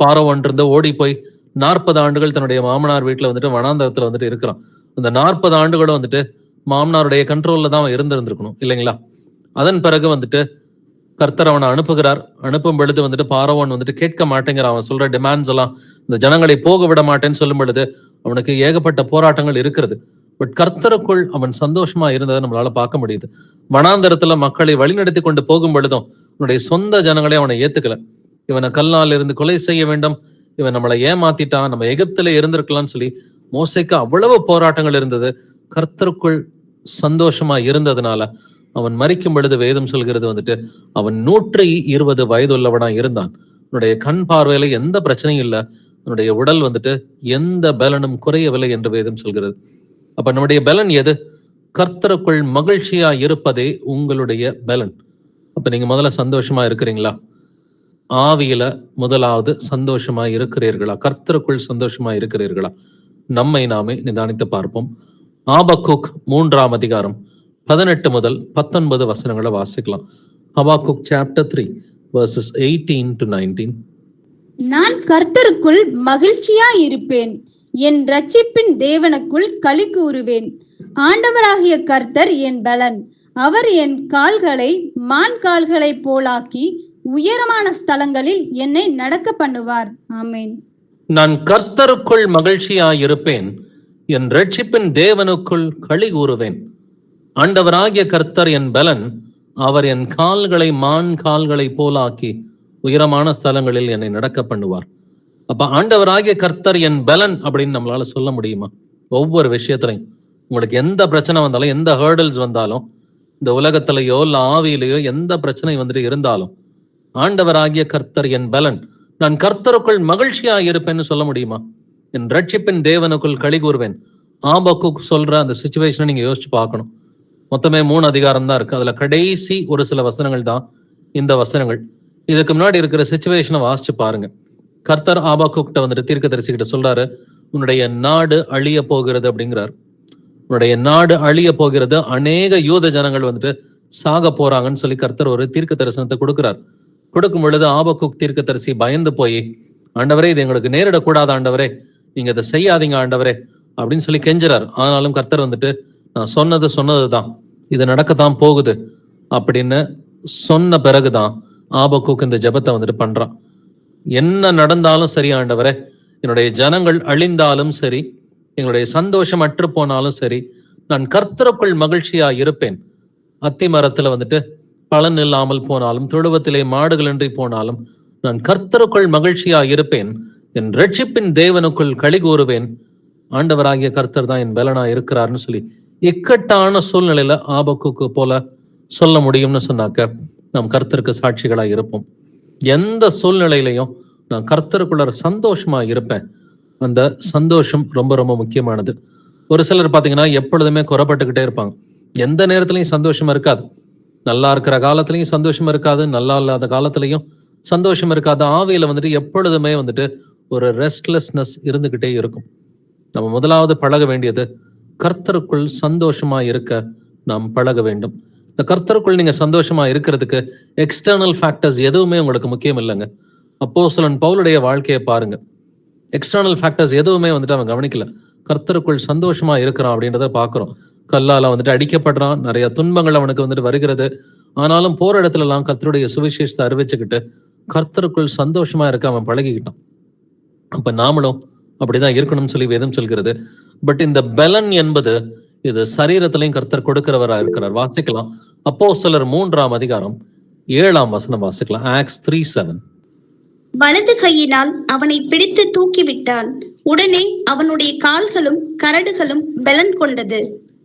பார்வோன் இருந்து ஓடி போய் 40 ஆண்டுகள் தன்னுடைய மாமனார் வீட்டுல வந்துட்டு வனாந்தரத்துல வந்துட்டு இருக்கிறான். அந்த 40 ஆண்டுகளும் வந்துட்டு மாமனாருடைய கண்ட்ரோல்ல தான் அவன் இருந்திருக்கணும் இல்லைங்களா? அதன் பிறகு வந்துட்டு கர்த்தர் அவனை அனுப்புகிறார். அனுப்பும் பொழுது வந்துட்டு பார்வோன் வந்துட்டு கேட்க மாட்டேங்கிற அவன் சொல்ற டிமாண்ட்ஸ் எல்லாம், இந்த ஜனங்களை போக விட மாட்டேன்னு சொல்லும் பொழுது அவனுக்கு ஏகப்பட்ட போராட்டங்கள் இருக்கிறது. பட் கர்த்தருக்குள் அவன் சந்தோஷமா இருந்ததை நம்மளால பார்க்க முடியுது. வனாந்தரத்துல மக்களை வழிநடத்தி கொண்டு போகும் பொழுதும் அவனுடைய சொந்த ஜனங்களே அவனை ஏத்துக்கல. இவனை கல்லால் இருந்து கொலை செய்ய வேண்டும், இவன் நம்மளை ஏமாத்திட்டான், நம்ம எகிப்தில இருந்திருக்கலாம்னு சொல்லி மோசேக்கு அவ்வளவு போராட்டங்கள் இருந்தது. கர்த்தருக்குள் சந்தோஷமா இருந்ததுனால அவன் மரிக்கும் பொழுது வேதம் சொல்கிறது வந்துட்டு அவன் 120 வயதுள்ளவனா இருந்தான். அவனுடைய கண் பார்வையில எந்த பிரச்சனையும் இல்லை, அவனுடைய உடல் வந்துட்டு எந்த பலனும் குறையவில்லை என்று வேதம் சொல்கிறது. அப்ப நம்முடைய பலன் எது? கர்த்தருக்குள் மகிழ்ச்சியா இருப்பதே உங்களுடைய பலன். அப்ப நீங்க முதல்ல சந்தோஷமா இருக்கிறீங்களா? ஆவியில முதலாவது சந்தோஷமா இருக்கிறீர்களா? கர்த்தருக்குள் சந்தோஷமா இருக்கிறீர்களா? நம்மை நாமே நிதானித்து பார்ப்போம். ஆபக்கூக் 3ஆம் அதிகாரம் 18 முதல் 19 வசனங்களை வாசிக்கலாம். ஹபாக்குக் சாப்டர் 3 verses 18 to 19. நான் கர்த்தருக்குள் மகிழ்ச்சியா இருப்பேன், என் இரட்சிப்பின் தேவனுக்குள் களி கூறுவேன். ஆண்டவராகிய கர்த்தர் என் பலன், அவர் என் கால்களை மான் கால்களை போலாக்கி உயரமான ஸ்தலங்களில் என்னை நடக்க பண்ணுவார். ஆமென். நான் கர்த்தருக்குள் மகிழ்ச்சியாயிருப்பேன், என் இரட்சிப்பின் தேவனுக்குள் களி கூறுவேன். ஆண்டவராகிய கர்த்தர் என் பலன், அவர் என் கால்களை மான் கால்களை போலாக்கி உயரமான ஸ்தலங்களில் என்னை நடக்க பண்ணுவார். அப்ப ஆண்டவராகிய கர்த்தர் என் பலன் அப்படின்னு நம்மளால சொல்ல முடியுமா? ஒவ்வொரு விஷயத்திலையும் உங்களுக்கு எந்த பிரச்சனை வந்தாலும், எந்த ஹேர்டல்ஸ் வந்தாலும், இந்த உலகத்திலேயோ இல்ல ஆவியிலேயோ எந்த பிரச்சனை வந்துட்டு இருந்தாலும், ஆண்டவராகிய கர்த்தர் என் பலன், நான் கர்த்தருக்குள் மகிழ்ச்சியா இருப்பேன்னு சொல்ல முடியுமா? என் ரட்சிப்பின் தேவனுக்குள் களி கூறுவேன். ஆபக்கூக் சொல்ற அந்த சிச்சுவேஷனை நீங்க யோசிச்சு பார்க்கணும். மொத்தமே 3 அதிகாரம் தான் இருக்கு. அதுல கடைசி ஒரு சில வசனங்கள் தான் இந்த வசனங்கள். இதுக்கு முன்னாடி இருக்கிற சிச்சுவேஷனை வாசிச்சு பாருங்க. கர்த்தர் ஆபக்கூக்கிட்ட வந்துட்டு தீர்க்கதரிசிகிட்ட சொல்றாரு, உன்னுடைய நாடு அழிய போகிறது அப்படிங்கிறார். உன்னுடைய நாடு அழிய போகிறது, அநேக யூத ஜனங்கள் வந்துட்டு சாக போறாங்கன்னு சொல்லி கர்த்தர் ஒரு தீர்க்க தரிசனத்தை கொடுக்கிறார். கொடுக்கும் பொழுது ஆபக்குக் தீர்க்கதரிசி பயந்து போய், ஆண்டவரே இது எங்களுக்கு நேரிடக்கூடாது ஆண்டவரே, நீங்க இதை செய்யாதீங்க ஆண்டவரே அப்படின்னு சொல்லி கெஞ்சுறாரு. ஆனாலும் கர்த்தர் வந்துட்டு நான் சொன்னதுதான், இது நடக்கத்தான் போகுது அப்படின்னு சொன்ன பிறகுதான் ஆபக்குக் இந்த ஜெபத்தை வந்துட்டு பண்றான். என்ன நடந்தாலும் சரி ஆண்டவரே, என்னுடைய ஜனங்கள் அழிந்தாலும் சரி, எங்களுடைய சந்தோஷம் அற்று போனாலும் சரி, நான் கர்த்தருக்குள் மகிழ்ச்சியா இருப்பேன். அத்தி மரத்துல வந்துட்டு பலன் இல்லாமல் போனாலும், தொழுவத்திலே மாடுகள் இன்றி போனாலும், நான் கர்த்தருக்குள் மகிழ்ச்சியா இருப்பேன். என் ரட்சிப்பின் தேவனுக்குள் களி கூறுவேன். ஆண்டவராகிய கர்த்தர் தான் என் பலனா இருக்கிறார்னு சொல்லி இக்கட்டான சூழ்நிலையில ஆபக்குக்கு போல சொல்ல முடியும்னு சொன்னாக்க நாம் கர்த்தருக்கு சாட்சிகளா இருப்போம். எந்த சூழ்நிலையிலையும் நான் கர்த்தருக்குள்ள சந்தோஷமா இருப்பேன். அந்த சந்தோஷம் ரொம்ப ரொம்ப முக்கியமானது. ஒரு சிலர் பாத்தீங்கன்னா எப்பொழுதுமே குறைப்பட்டுக்கிட்டே இருப்பாங்க. எந்த நேரத்திலையும் சந்தோஷமா இருக்காது. நல்லா இருக்கிற காலத்திலையும் சந்தோஷமா இருக்காது, நல்லா இல்லாத காலத்திலையும் சந்தோஷம் இருக்காது. ஆவியில வந்துட்டு எப்பொழுதுமே வந்துட்டு ஒரு ரெஸ்ட்லெஸ்னஸ் இருந்துகிட்டே இருக்கும். நம்ம முதலாவது பழக வேண்டியது கர்த்தருக்குள் சந்தோஷமா இருக்க நாம் பழக வேண்டும். இந்த கர்த்தருக்குள் நீங்க சந்தோஷமா இருக்கிறதுக்கு எக்ஸ்டர்னல் ஃபேக்டர்ஸ் எதுவுமே உங்களுக்கு முக்கியம் இல்லைங்க. அப்போஸ்தலன் பவுலுடைய வாழ்க்கையை பாருங்க. எக்ஸ்டர்னல் ஃபேக்டர்ஸ் எதுவுமே வந்துட்டு அவன் கவனிக்கல. கர்த்தருக்குள் சந்தோஷமா இருக்கிறான் அப்படின்றத பாக்குறோம். கல்லால வந்துட்டு அடிக்கப்படுறான், நிறைய துன்பங்கள் அவனுக்கு வந்துட்டு வருகிறது. ஆனாலும் போற இடத்துல எல்லாம் கர்த்தருடைய சுவிசேஷத்தை அறிவிச்சுக்கிட்டு கர்த்தருக்குள் சந்தோஷமா இருக்க அவன் பழகிக்கிட்டான். அப்ப நாமளும் அப்படிதான் இருக்கணும்னு சொல்லி வேதம் சொல்கிறது. பட் இந்த பலன் என்பது இது சரீரத்திலையும் கர்த்தர் கொடுக்கிறவரா இருக்கிறார். வாசிக்கலாம் அப்போஸ்தலர் 3ஆம் அதிகாரம் 7ஆம் வசனம் வாசிக்கலாம். ஆக்ட்ஸ் 3:7. வலது கையினால் அவனை பிடித்து தூக்கிவிட்டான். உடனே அவனுடைய கால்களும் கரடுகளும் பலன் கொண்டது.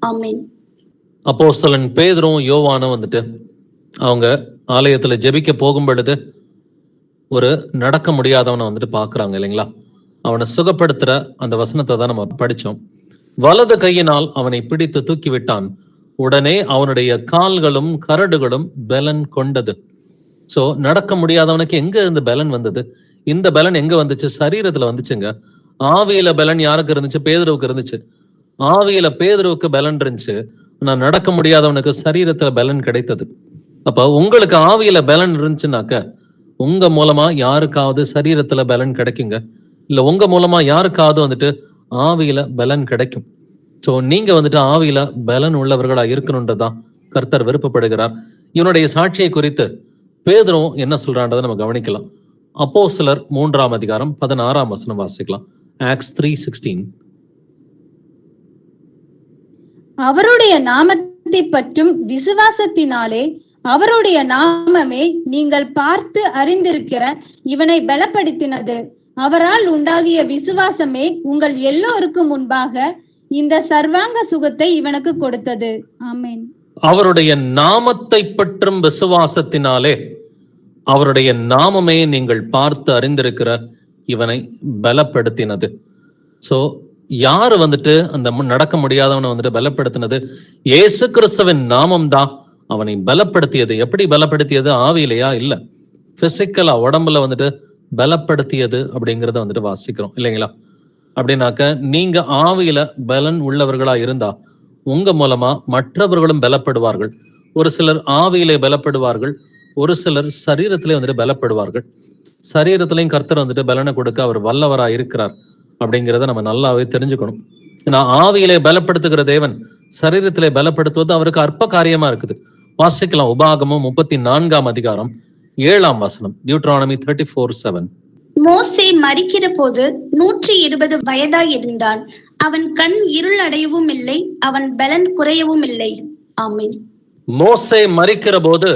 ஆமென். அப்போஸ்தலன் பேதுரும் யோவானும் வந்துட்டு அவங்க ஆலயத்துல ஜெபிக்க போகும் பொழுது ஒரு நடக்க முடியாதவனை வந்துட்டு பாக்குறாங்க இல்லைங்களா? அவனை சுகப்படுத்துற அந்த வசனத்தை தான் நம்ம படிச்சோம். வலது கையினால் அவனை பிடித்து தூக்கிவிட்டான். உடனே அவனுடைய கால்களும் கரடுகளும் பலன் கொண்டது. சோ நடக்க முடியாதவனுக்கு எங்க இருந்து பலன் வந்தது? இந்த பலன் எங்க வந்துச்சு? சரீரத்துல வந்துச்சுங்க. ஆவியில பலன் யாருக்கு இருந்துச்சு? பேதுருவுக்கு இருந்துச்சு. ஆவியில பேதுருவுக்கு பலன் இருந்துச்சு. நான் நடக்க முடியாதவனுக்கு சரீரத்துல பலன் கிடைத்தது. அப்ப உங்களுக்கு ஆவியில பலன் இருந்துச்சுனாக்க உங்க மூலமா யாருக்காவது சரீரத்துல பலன் கிடைக்குங்க. இல்ல உங்க மூலமா யாருக்காவது வந்துட்டு ஆவியில பலன் கிடைக்கும். சோ நீங்க வந்துட்டு ஆவியில பலன் உள்ளவர்களா இருக்கணும்ன்றதான் கர்த்தர் விருப்பப்படுகிறார். இவனுடைய சாட்சியை குறித்து பேதுரும் என்ன சொல்றான்றதை நம்ம கவனிக்கலாம். அப்போஸ்தலர் 3ஆம் அதிகாரம் 16ஆம் வசனம் வாசிக்கலாம். ஆக்ட்ஸ் 3:16. அவருடைய நாமத்தை பற்றும் விசுவாசத்தினாலே அவருடைய நாமமே நீங்கள் பார்த்து அறிந்திருக்கிற இவனை பலப்படுத்தினது. அவரால் உண்டாகிய விசுவாசமே உங்கள் எல்லோருக்கும் முன்பாக இந்த சர்வாங்க சுகத்தை இவனுக்கு கொடுத்தது. ஆமென். அவருடைய நாமத்தை பற்றும் விசுவாசத்தினாலே அவருடைய நாமமே நீங்கள் பார்த்து அறிந்திருக்கிற இவனை பலப்படுத்தினது. சோ யாரு வந்துட்டு அந்த நடக்க முடியாதவனை வந்துட்டு பலப்படுத்தினது? இயேசு கிறிஸ்துவின் நாமம் தான் அவனை பலப்படுத்தியது. எப்படி பலப்படுத்தியது? ஆவியிலையா? இல்ல, பிசிக்கலா உடம்புல வந்துட்டு பலப்படுத்தியது அப்படிங்கிறத வந்துட்டு வாசிக்கிறோம் இல்லைங்களா? அப்படின்னாக்க நீங்க ஆவியில பலன் உள்ளவர்களா இருந்தா உங்க மூலமா மற்றவர்களும் பலப்படுவார்கள். ஒரு சிலர் ஆவியிலே பலப்படுவார்கள், ஒரு சிலர் சரீரத்திலே வந்துட்டு பலப்படுவார்கள். சரீரத்திலையும் கர்த்தர் வந்துட்டு பலனை கொடுக்க அவர் வல்லவரா இருக்கிறார் அப்படிங்கிறத நம்ம நல்லாவே தெரிஞ்சுக்கணும். ஏன்னா ஆவியிலே பலப்படுத்துகிற தேவன் சரீரத்திலே பலப்படுத்துவது அவருக்கு அற்ப காரியமா இருக்குது. வாசிக்கலாம் உபாகமம் 34ஆம் அதிகாரம் 7ஆம் வசனம். டியூட்ரானமி 34:7. மோசே மரிக்கிற போது 120 வயதாய் இருந்தான். அவன் கண் இருள் அடையவும் இல்லை, அவன் பலன் குறையவும் இல்லை. ஆமென். மோசே மரிக்கிற போது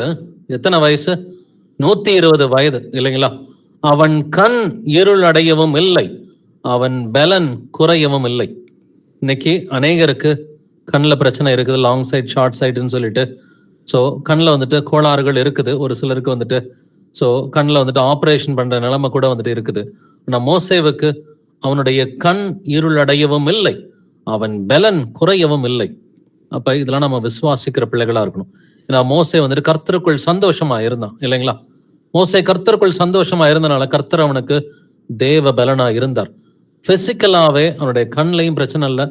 எத்தனை வயசு? 120 வயது இல்லைங்களா? அவன் கண் இருள் அடையவும் இல்லை, அவன் பலன் குறையவும் இல்லை. இன்னைக்கு அநேகருக்கு கண்ணில் பிரச்சனை இருக்குது, லாங் சைட் ஷார்ட் சைடுன்னு சொல்லிட்டு. ஸோ கண்ணில் வந்துட்டு கோளாறுகள் இருக்குது. ஒரு சிலருக்கு வந்துட்டு ஸோ கண்ணில் வந்துட்டு ஆப்ரேஷன் பண்ற நிலைமை கூட வந்துட்டு இருக்குது. ஆனால் மோசேவுக்கு அவனுடைய கண் இருள் அடையவும் இல்லை, அவன் பலன் குறையவும் இல்லை. அப்ப இதெல்லாம் நம்ம விசுவாசிக்கிற பிள்ளைகளா இருக்கணும். ஏன்னா மோசே வந்துட்டு கர்த்தருக்குள் சந்தோஷமா இருந்தான் இல்லைங்களா? மோசே கர்த்தருக்குள் சந்தோஷமா இருந்தனால கர்த்தர் அவனுக்கு தேவ பலனா இருந்தார். பிசிக்கலாவே அவனுடைய கண்லையும் பிரச்சனை இல்லை,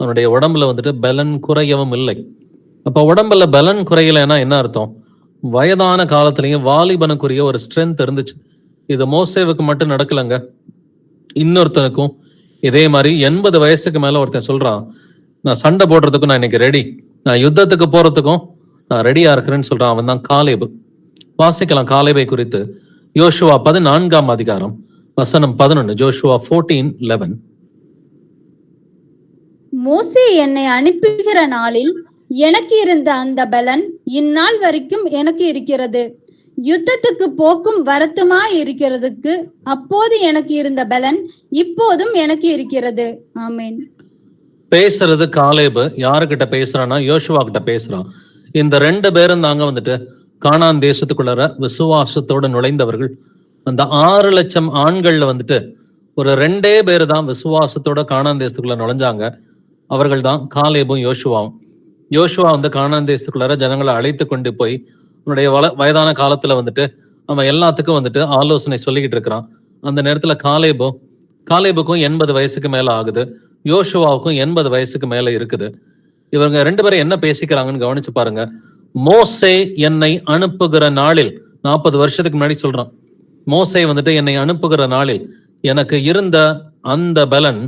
அவனுடைய உடம்புல வந்துட்டு பலன் குறையவும் இல்லை. அப்ப உடம்புல பலன் குறையலைன்னா என்ன அர்த்தம்? வயதான காலத்திலையும் வாலிபனுக்குரிய ஒரு ஸ்ட்ரென்த் இருந்துச்சு. இது மோசேவுக்கு மட்டும் நடக்கலங்க, இன்னொருத்தனுக்கும் இதே மாதிரி 80 வயசுக்கு மேல ஒருத்தன் சொல்றான், நான் சண்டை போடுறதுக்கும் நான் இன்னைக்கு ரெடி, நான் யுத்தத்துக்கு போறதுக்கும் நான் ரெடியா இருக்கிறேன்னு சொல்றான். அவன் தான் காலேபு. வாசிக்கலாம் காலேபை குறித்து. யோசுவா 14ஆம் அதிகாரம் வசனம் 11. ஜோஷுவா 14:11. மோசே என்னை அனுப்புகிற நாளில் எனக்கு இருந்த அந்த பலன் இந்நாள் வரைக்கும் எனக்கு இருக்கிறது. யுத்தத்துக்கு போக்கும் வரத்துமா இருக்கிறதுக்கு அப்போது எனக்கு இருந்த பலன் இப்போதும் எனக்கு இருக்கிறது. ஆமென். பேசுறது காலேபு. யாருக்கிட்ட பேசுறான்னா யோசுவா கிட்ட பேசுறான். இந்த 2 பேரும் தாங்க வந்துட்டு கானான் தேசத்துக்குள்ளார விசுவாசத்தோட நுழைந்தவர்கள். அந்த 6 லட்சம் ஆண்கள்ல வந்துட்டு ஒரு 2 பேர் தான் விசுவாசத்தோட கானான் தேசத்துக்குள்ள நுழைஞ்சாங்க. அவர்கள் தான் காலேபும் யோசுவாவும். யோசுவா வந்து கானான் தேசத்துக்குள்ளார ஜனங்களை அழைத்து கொண்டு போய் அவனுடைய வயதான காலத்துல வந்துட்டு அவன் எல்லாத்துக்கும் வந்துட்டு ஆலோசனை சொல்லிக்கிட்டு இருக்கிறான். அந்த நேரத்துல காலேபுக்கும் 80 வயசுக்கு மேல ஆகுது, யோசுவாவுக்கும் 80 வயசுக்கு மேல இருக்குது. இவங்க 2 பேரும் என்ன பேசிக்கிறாங்கன்னு கவனிச்சு பாருங்க. மோசே என்னை அனுப்புகிற நாளில், 40 வருஷத்துக்கு முன்னாடி சொல்றான், மோசே வந்துட்டு என்னை அனுப்புகிற நாளில் எனக்கு இருந்த அந்த பலன்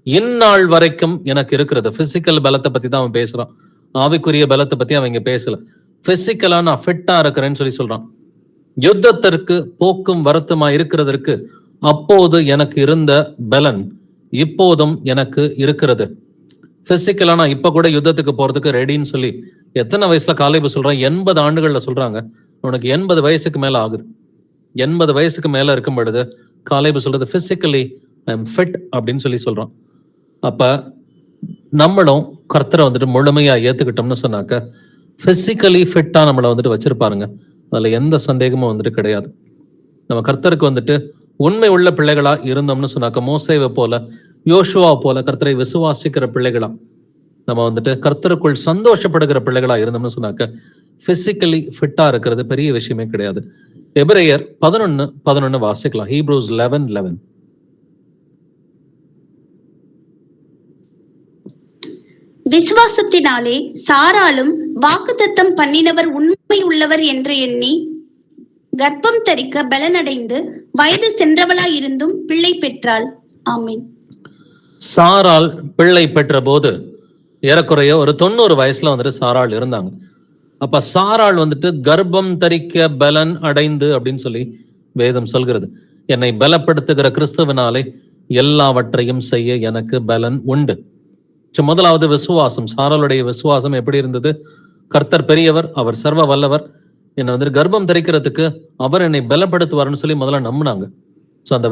இந்நாள் வரைக்கும் எனக்கு இருக்கிறது. பிசிக்கல் பலத்தை பத்தி தான் அவன் பேசுறான், ஆவிக்குரிய பலத்தை பத்தி அவன் இங்க பேசல. பிசிக்கலா நான் ஃபிட்டா இருக்கிறேன்னு சொல்லி சொல்றான். யுத்தத்திற்கு போக்கும் வரத்துமா இருக்கிறதற்கு அப்போது எனக்கு இருந்த பலன் இப்போதும் எனக்கு இருக்கிறது. பிசிக்கலா நான் இப்ப கூட யுத்தத்துக்கு போறதுக்கு ரெடின்னு சொல்லி எத்தனை வயசுல காலேபு சொல்றான்? 80 ஆண்டுகள்ல சொல்றாங்க. உனக்கு 80 வயசுக்கு மேல ஆகுது. 80 வயசுக்கு மேல இருக்கும் பொழுது காலேபு சொல்றது பிசிக்கலி ஐ எம் ஃபிட் அப்படின்னு சொல்லி சொல்றான். அப்ப நம்மளும் கர்த்தரை வந்துட்டு முழுமையா ஏத்துக்கிட்டோம்னு சொன்னாக்க பிசிக்கலி ஃபிட்டா நம்மளை வந்துட்டு வச்சிருப்பாருங்க. அதுல எந்த சந்தேகமும் வந்துட்டு கிடையாது. நம்ம கர்த்தருக்கு வந்துட்டு உண்மை உள்ள பிள்ளைகளா இருந்தோம்னு சொன்னாக்க, மோசேவை போல யோசுவா போல கர்த்தரை விசுவாசிக்கிற பிள்ளைகளா, நம்ம வந்துட்டு கர்த்தருக்குள் சந்தோஷப்படுகிற பிள்ளைகளா இருந்தோம்னு சொன்னாக்க பிசிக்கலி ஃபிட்டா இருக்கிறது பெரிய விஷயமே கிடையாது. எபிரேயர் 11:11 வாசிக்கலாம். ஹீப்ரூஸ் 11:11. விசுவாசத்தினாலே சாராளும் வாக்குத்தத்தம் பண்ணினவர் உண்மை உள்ளவர் என்று எண்ணி கர்ப்பம் தரிக்க பலனடைந்து வயது சென்றவளாய் இருந்தும் பிள்ளை பெற்றாள். ஆமென். சாராள் பிள்ளை பெற்ற போது ஏறக்குறைய ஒரு 90 வயசுல வந்துட்டு சாராள் இருந்தாங்க. அப்ப சாராள் வந்துட்டு கர்ப்பம் தரிக்க பலன் அடைந்து அப்படின்னு சொல்லி வேதம் சொல்கிறது. என்னை பலப்படுத்துகிற கிறிஸ்துவினாலே எல்லாவற்றையும் செய்ய எனக்கு பலன் உண்டு. முதலாவது விசுவாசம். சாராளுடைய விசுவாசம் எப்படி இருந்தது? கர்த்தர் பெரியவர், அவர் சர்வ வல்லவர், என்னை வந்துட்டு கர்ப்பம் தரிக்கிறதுக்கு அவர் என்னை பலப்படுத்துவார்னு சொல்லி முதல்ல நம்பினாங்க. சோ அந்த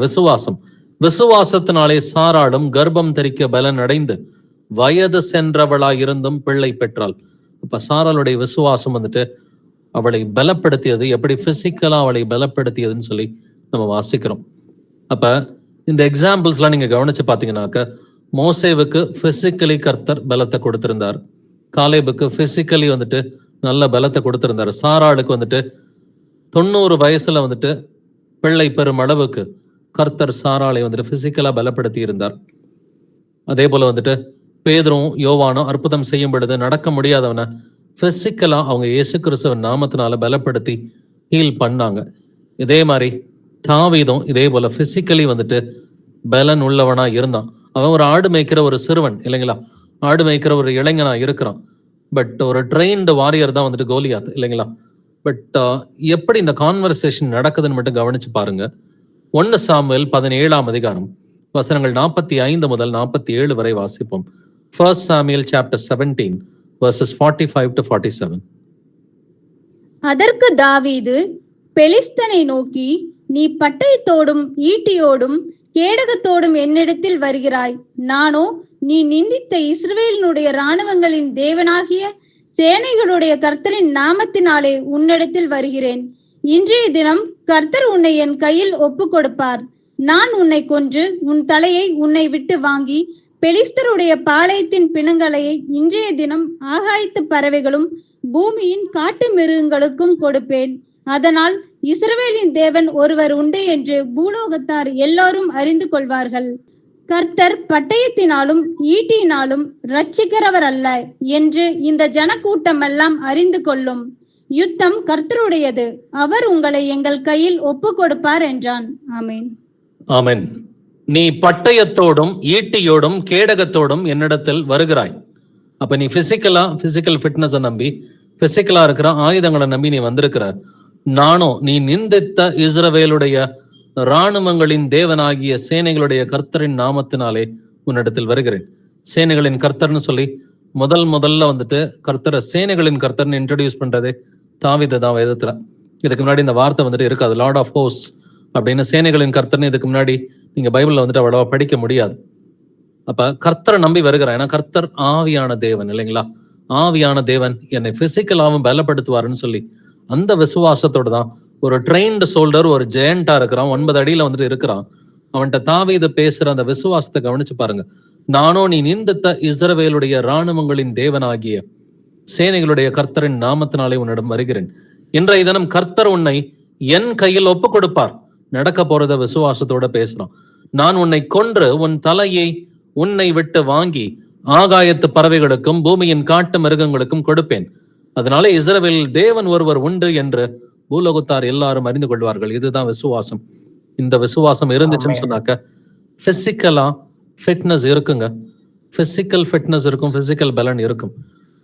விசுவாசத்தினாலே சாராளும் கர்ப்பம் தரிக்க பலன் அடைந்து வயது சென்றவளாய் இருந்தும் பிள்ளை பெற்றாள். அப்ப சாராளுடைய விசுவாசம் வந்துட்டு அவளை பலப்படுத்தியது. எப்படி பிசிக்கலா அவளை பலப்படுத்தியதுன்னு சொல்லி நம்ம வாசிக்கிறோம். அப்ப இந்த எக்ஸாம்பிள்ஸ் எல்லாம் நீங்க கவனிச்சு பாத்தீங்கன்னாக்க, மோசேவுக்கு பிசிக்கலி கர்த்தர் பலத்தை கொடுத்திருந்தார். காலேபுக்கு பிசிக்கலி வந்துட்டு நல்ல பலத்தை கொடுத்திருந்தார். சாராளுக்கு வந்துட்டு 90 வயசுல வந்துட்டு பிள்ளை பெறும் அளவுக்கு கர்த்தர் சாராளை வந்துட்டு பிசிக்கலா பலப்படுத்தி இருந்தார். அதே போல வந்துட்டு பேதுரும் யோவானும் அற்புதம் செய்யும் பொழுது நடக்க முடியாதவன பிசிக்கலா அவங்க இயேசு கிறிஸ்துவின் நாமத்தினால பலப்படுத்தி ஹீல் பண்ணாங்க. இதே மாதிரி தாவீதும் இதே போல பிசிக்கலி வந்துட்டு பலன் உள்ளவனா இருந்தான். அவன் ஒரு ஆடு மேய்க்கிற ஒரு சிறுவன் இல்லைங்களா, ஆடு மேய்க்கிற ஒரு இளைஞனா இருக்கிறான். பட் ஒரு ட்ரெயின்டு வாரியர் தான் வந்துட்டு கோலியாத் இல்லைங்களா. பட் எப்படி இந்த கான்வர்சேஷன் நடக்குதுன்னு மட்டும் கவனிச்சு பாருங்க. 1 சாமுவேல் 17ஆம் அதிகாரம் வசனங்கள் 45 முதல் 47 வரை வாசிப்போம். 1 Samuel chapter 17 verses 45 to 47. அதற்கு தாவீது பெலிஸ்தனை நோக்கி, நீ பட்டயத்தோடும் ஈட்டியோடும் கேடகத்தோடும் என்னிடத்தில் வருகிறாய், நானோ நீ நிந்தித்த இஸ்ரவேலினுடைய இராணுவங்களின் தேவனாகிய சேனைகளுடைய கர்த்தரின் நாமத்தினாலே உன்னிடத்தில் வருகிறேன். இன்றைய தினம் கர்த்தர் உன்னை என் கையில் ஒப்பு கொடுப்பார். நான் உன்னை கொன்று உன் தலையை உன்னை விட்டு வாங்கி பெலிஸ்தருடைய பாளையத்தின் பிணங்களையை இன்றைய தினம் ஆகாயத்து பறவைகளும் பூமியின் காட்டு மிருகங்களுக்கும் கொடுப்பேன். அதனால் இஸ்ரவேலின் தேவன் ஒருவர் உண்டு என்று பூலோகத்தார் எல்லாரும் அறிந்து கொள்வார்கள். கர்த்தர் பட்டயத்தினாலும் ஈட்டியினாலும் ரட்சிக்கிறவர் அல்ல என்று இந்த ஜனக்கூட்டம் எல்லாம் அறிந்து கொள்ளும். யுத்தம் கர்த்தருடையது, அவர் உங்களை எங்கள் கையில் ஒப்பு கொடுப்பார் என்றான். ஆமென். ஆமென். நீ பட்டயத்தோடும் ஈட்டியோடும் கேடகத்தோடும் என்னிடத்தில் வருகிறாய். அப்ப நீ பிசிக்கல் ஃபிட்னஸை நம்பி, பிசிக்கலா இருக்கிற ஆயுதங்களை நம்பி நீ வந்திருக்கிற. நானோ நீ நிந்தித்த இஸ்ரவேலுடைய இராணுவங்களின் தேவனாகிய சேனைகளுடைய கர்த்தரின் நாமத்தினாலே உன்னிடத்தில் வருகிறேன். சேனைகளின் கர்த்தர்னு சொல்லி முதல்ல வந்துட்டு கர்த்தரை சேனைகளின் கர்த்தர்னு இன்ட்ரடியூஸ் பண்றதே தாவீது தான் வேதத்துல. இதுக்கு முன்னாடி இந்த வார்த்தை வந்துட்டு இருக்காது. லார்ட் ஆஃப் ஹோஸ்ட் அப்படின்னு சேனைகளின் கர்த்தர்னு இதுக்கு முன்னாடி நீங்க பைபிள்ல வந்துட்டு அவ்வளவா படிக்க முடியாது. அப்ப கர்த்தரை நம்பி வருகிறான். ஏன்னா கர்த்தர் ஆவியான தேவன் இல்லைங்களா? ஆவியான தேவன் என்னை பிசிக்கலாவும் பலப்படுத்துவாருன்னு சொல்லி அந்த விசுவாசத்தோடு தான் ஒரு ட்ரெயின்டு சோல்டர், ஒரு ஜெயண்டா இருக்கிறான், 9 அடியில வந்துட்டு இருக்கிறான். அவன்கிட்ட தாவீது பேசுற அந்த விசுவாசத்தை கவனிச்சு பாருங்க. நானோ நீ நிந்தித்த இஸ்ரவேலுடைய இராணுவங்களின் தேவனாகிய சேனைகளுடைய கர்த்தரின் நாமத்தினாலே உன்னிடம் வருகிறேன். இன்றைய தினம் கர்த்தர் உன்னை என் கையில் ஒப்பு கொடுப்பார். நடக்க போறத விசுவாசத்தோட பேசுறான். நான் உன்னை கொன்று உன் தலையை உன்னை விட்டு வாங்கி ஆகாயத்து பறவைகளுக்கும் பூமியின் காட்டு மிருகங்களுக்கும் கொடுப்பேன். அதனால இஸ்ரவேலில் தேவன் ஒருவர் உண்டு என்று பூலோகத்தார் எல்லாரும் அறிந்து கொள்வார்கள். இதுதான் விசுவாசம். இந்த விசுவாசம் இருந்துச்சுன்னு சொன்னாக்க பிசிக்கலா ஃபிட்னஸ் இருக்குங்க. பிசிக்கல் ஃபிட்னஸ் இருக்கும், பிசிக்கல் பலன் இருக்கும்.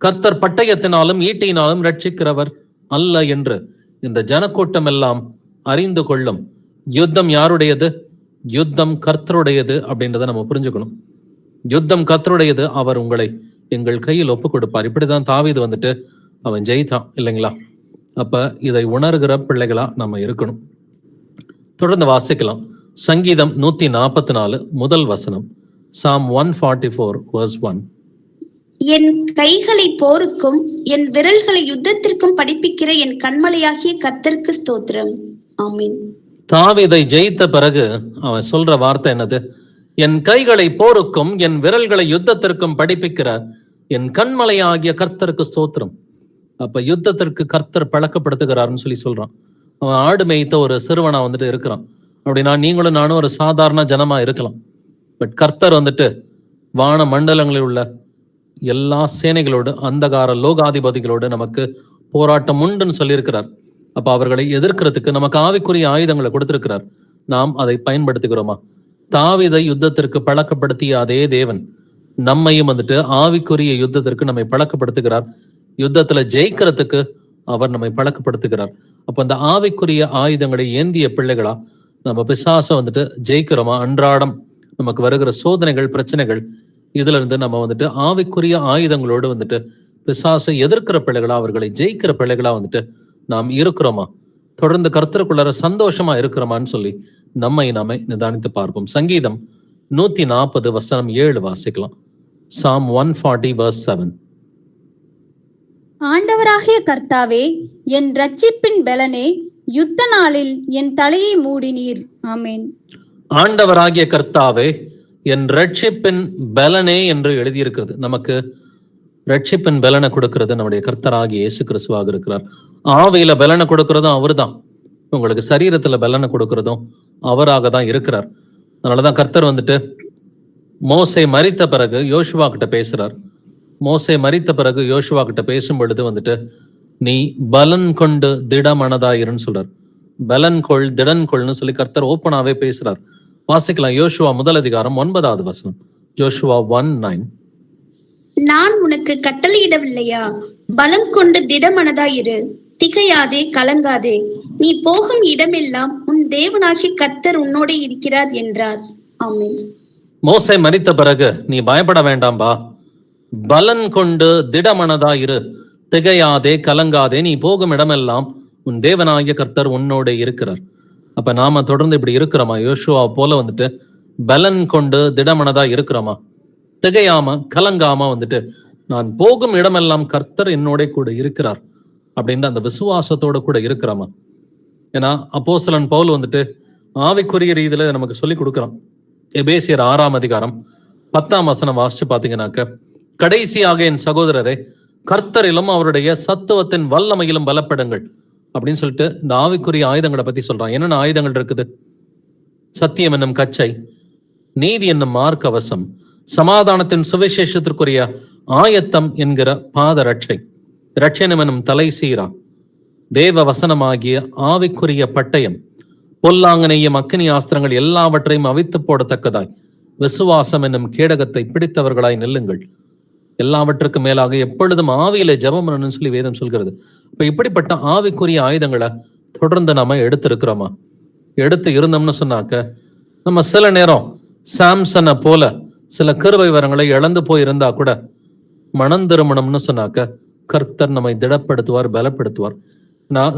கர்த்தர் பட்டயத்தினாலும் ஈட்டியினாலும் ரட்சிக்கிறவர் அல்ல என்று இந்த ஜனக்கூட்டம் எல்லாம் அறிந்து கொள்ளும். யுத்தம் யாருடையது? யுத்தம் கர்த்தருடையது அப்படின்றத நம்ம புரிஞ்சுக்கணும். யுத்தம் கர்த்தருடையது, அவர் உங்களை எங்கள் கையில் ஒப்பு கொடுப்பார். இப்படிதான் தாவீது வந்துட்டு அவன் ஜெயித்தான் இல்லைங்களா? அப்ப இதை உணர்கிற பிள்ளைகளா நம்ம இருக்கணும். தொடர்ந்து வாசிக்கலாம். சங்கீதம் 144 முதல் வசனம். Psalm 144 verse 1. என் கைகளை போருக்கும் என் விரல்களை யுத்தத்திற்கும் படிப்பிக்கிற என் கண்மலையாகிய கர்த்தருக்கு ஸ்தோத்திரம். ஆமீன். தாவீதை ஜெயித்த பிறகு அவன் சொல்ற வார்த்தை என்னது? என் கைகளை போருக்கும் என் விரல்களை யுத்தத்திற்கும் படிப்பிக்கிற என் கண்மலையாகிய கர்த்தருக்கு ஸ்தோத்திரம். அப்ப யுத்தத்திற்கு கர்த்தர் பழக்கப்படுத்துகிறார்னு சொல்லி சொல்றான். அவன் ஆடு மேய்த்த ஒரு சிறுவனா வந்துட்டு இருக்கிறான். அப்படின்னா நீங்களும் நானும் ஒரு சாதாரண ஜனமா இருக்கலாம். பட் கர்த்தர் வந்துட்டு வான மண்டலங்களில் உள்ள எல்லா சேனைகளோடு, அந்தகார லோகாதிபதிகளோடு நமக்கு போராட்டம் உண்டுன்னு சொல்லியிருக்கிறார். அப்ப அவர்களை எதிர்க்கிறதுக்கு நமக்கு ஆவிக்குரிய ஆயுதங்களை கொடுத்திருக்கிறார். நாம் அதை பயன்படுத்துகிறோமா? தாவீதை யுத்தத்திற்கு பழக்கப்படுத்திய அதே தேவன் நம்மையும் வந்துட்டு ஆவிக்குரிய யுத்தத்திற்கு நம்மை பழக்கப்படுத்துகிறார். யுத்தத்துல ஜெயிக்கிறதுக்கு அவர் நம்மை பழக்கப்படுத்துகிறார். அப்ப அந்த ஆவிக்குரிய ஆயுதங்களை ஏந்திய பிள்ளைகளா நம்ம பிசாச வந்துட்டு ஜெயிக்கிறோமா? அன்றாடம் நமக்கு வருகிற சோதனைகள், பிரச்சனைகள், இதுல இருந்து நம்ம வந்துட்டு ஆவிக்குரிய ஆயுதங்களோடு வந்துட்டு பிசாசை எதிர்க்கிற பிள்ளைகளா, அவர்களை ஜெயிக்கிற பிள்ளைகளா வந்துட்டு நாம் இருக்கிறோமா? தொடர்ந்து கர்த்தருக்குள்ளார சந்தோஷமா இருக்கிறோமான்னு சொல்லி நம்மை நாம நிதானித்து பார்ப்போம். சங்கீதம் 140 வசனம் 7 வாசிக்கலாம். Psalm 140 verse 7. ஆண்டவராகிய கர்த்தாவே, என் ரட்சிப்பின் பலனே, யுத்த நாளில் என் தலையை மூடினீர். ஆமென். ஆண்டவராகிய கர்த்தாவே, என் ரட்சிப்பின் பலனே என்று எழுதியிருக்கிறது. நமக்கு ரட்சிப்பின் பலனை கொடுக்கிறது நம்முடைய கர்த்தராகிய இயேசு கிறிஸ்துவாக இருக்கிறார். ஆவியில பலனை கொடுக்கிறதும் அவர் தான். உங்களுக்கு சரீரத்துல பலனை கொடுக்கிறதும் அவராக தான் இருக்கிறார். அதனாலதான் கர்த்தர் வந்துட்டு மோசே மரித்த பிறகு யோசுவா கிட்ட பேசுறார். மோசே மரித்த பிறகு யோசுவா கிட்ட பேசும் பொழுது வந்துட்டு நீ பலன் கொண்டு திடமனதாயிருன்னு சொல்றார். பலன் கொள், திடன் கொள்னு சொல்லி கர்த்தர் ஓப்பனாவே பேசுறார். வாசிக்கலாம். யோசுவா 1 அதிகாரம் 9வது வசனம். யோசுவா 1:9. நான் உனக்கு கட்டளையிடவில்லையா? பலம் கொண்டு திடமனதாயிரு, திகையாதே, கலங்காதே. நீ போகும் இடமெல்லாம் உன் தேவனாகிய கர்த்தர் உன்னோட இருக்கிறார் என்றார். ஆமென். மோசே மரித்த பிறகு நீ பயப்பட வேண்டாம்பா, பலன் கொண்டு திடமனதாயிரு, திகையாதே, கலங்காதே. நீ போகும் இடமெல்லாம் உன் தேவனாகிய கர்த்தர் உன்னோட இருக்கிறார். அப்ப நாம தொடர்ந்து இப்படி இருக்கிறோமா? யோசுவா போல வந்துட்டு பலன் கொண்டு திடமனதா இருக்கிறோமா? திகையாம கலங்காம வந்துட்டு நான் போகும் இடமெல்லாம் கர்த்தர் என்னோட கூட இருக்கிறார் அப்படின்ற அந்த விசுவாசத்தோட கூட இருக்கிறோமா? ஏன்னா அப்போஸ்தலன் பவுல் வந்துட்டு ஆவிக்குரிய ரீதியில நமக்கு சொல்லி கொடுக்குறான். எபேசியர் 6 அதிகாரம் 10 வசனம் வாசிச்சு பாத்தீங்கன்னாக்க, கடைசியாக என் சகோதரரே, கர்த்தரிலும் அவருடைய சத்துவத்தின் வல்லமையிலும் பலப்படுங்கள் அப்படின்னு சொல்லிட்டு இந்த ஆவிக்குரிய ஆயுதங்களை பத்தி சொல்றான். என்னென்ன ஆயுதங்கள் இருக்குது? சத்தியம் என்னும் கச்சை, நீதி என்னும் மார்க்கவசம், சமாதானத்தின் சுவிசேஷத்திற்குரிய ஆயத்தம் என்கிற பாத ரட்சை, ரட்சணம் என்னும் தலை சீரா, தேவ வசனமாகிய ஆவிக்குரிய பட்டயம், பொல்லாங்கனையும் அக்கினி ஆஸ்திரங்கள் எல்லாவற்றையும் அவித்து போடத்தக்கதாய் விசுவாசம் என்னும் கேடகத்தை பிடித்தவர்களாய் நில்லுங்கள். எல்லாவற்றுக்கும் மேலாக எப்பொழுதும் ஆவியில ஜெபம் பண்ணணும்னு சொல்லி வேதம் சொல்கிறது. இப்ப இப்படிப்பட்ட ஆவிக்குரிய ஆயுதங்களை தொடர்ந்து நாம எடுத்திருக்கிறோமா? எடுத்து இருந்தோம்னு சொன்னாக்க நம்ம சில நேரம் சாம்சனை போல சில கிருபை வரங்களை இழந்து போயிருந்தா கூட மனம் திருமணம்னு சொன்னாக்க கர்த்தர் நம்மை திடப்படுத்துவார், பலப்படுத்துவார்.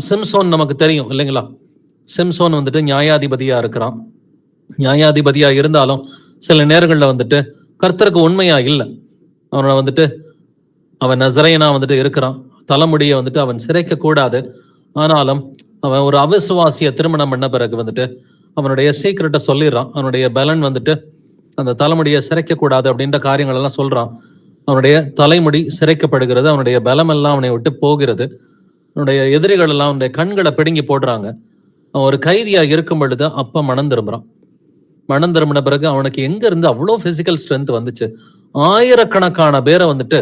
சிம்சோன் நமக்கு தெரியும் இல்லைங்களா? சிம்சோன் வந்துட்டு நியாயாதிபதியா இருக்கிறான். நியாயாதிபதியா இருந்தாலும் சில நேரங்கள்ல வந்துட்டு கர்த்தருக்கு உண்மையா இல்லை. அவனை வந்துட்டு அவன் நசரேயனா வந்துட்டு இருக்கிறான். தலைமுடியை வந்துட்டு அவன் சிரைக்க கூடாது. ஆனாலும் அவன் ஒரு அவிசுவாசிய திருமணம் பண்ண பிறகு வந்துட்டு அவனுடைய சீக்கிரட்டை சொல்லிடுறான். அவனுடைய பலன் வந்துட்டு அந்த தலைமுடியை சிரைக்க கூடாது அப்படின்ற காரியங்கள் எல்லாம் சொல்றான். அவனுடைய தலைமுடி சிரைக்கப்படுகிறது. அவனுடைய பலம் எல்லாம் அவனை விட்டு போகிறது. அவனுடைய எதிரிகள் எல்லாம் அவனுடைய கண்களை பிடுங்கி போடுறாங்க. அவன் ஒரு கைதியா இருக்கும் பொழுது அப்ப மனம் திரும்புறான். மனம் திரும்பின பிறகு அவனுக்கு எங்க இருந்து அவ்வளோ பிசிக்கல் ஸ்ட்ரென்த் வந்துச்சு? ஆயிரக்கணக்கான பேரை வந்துட்டு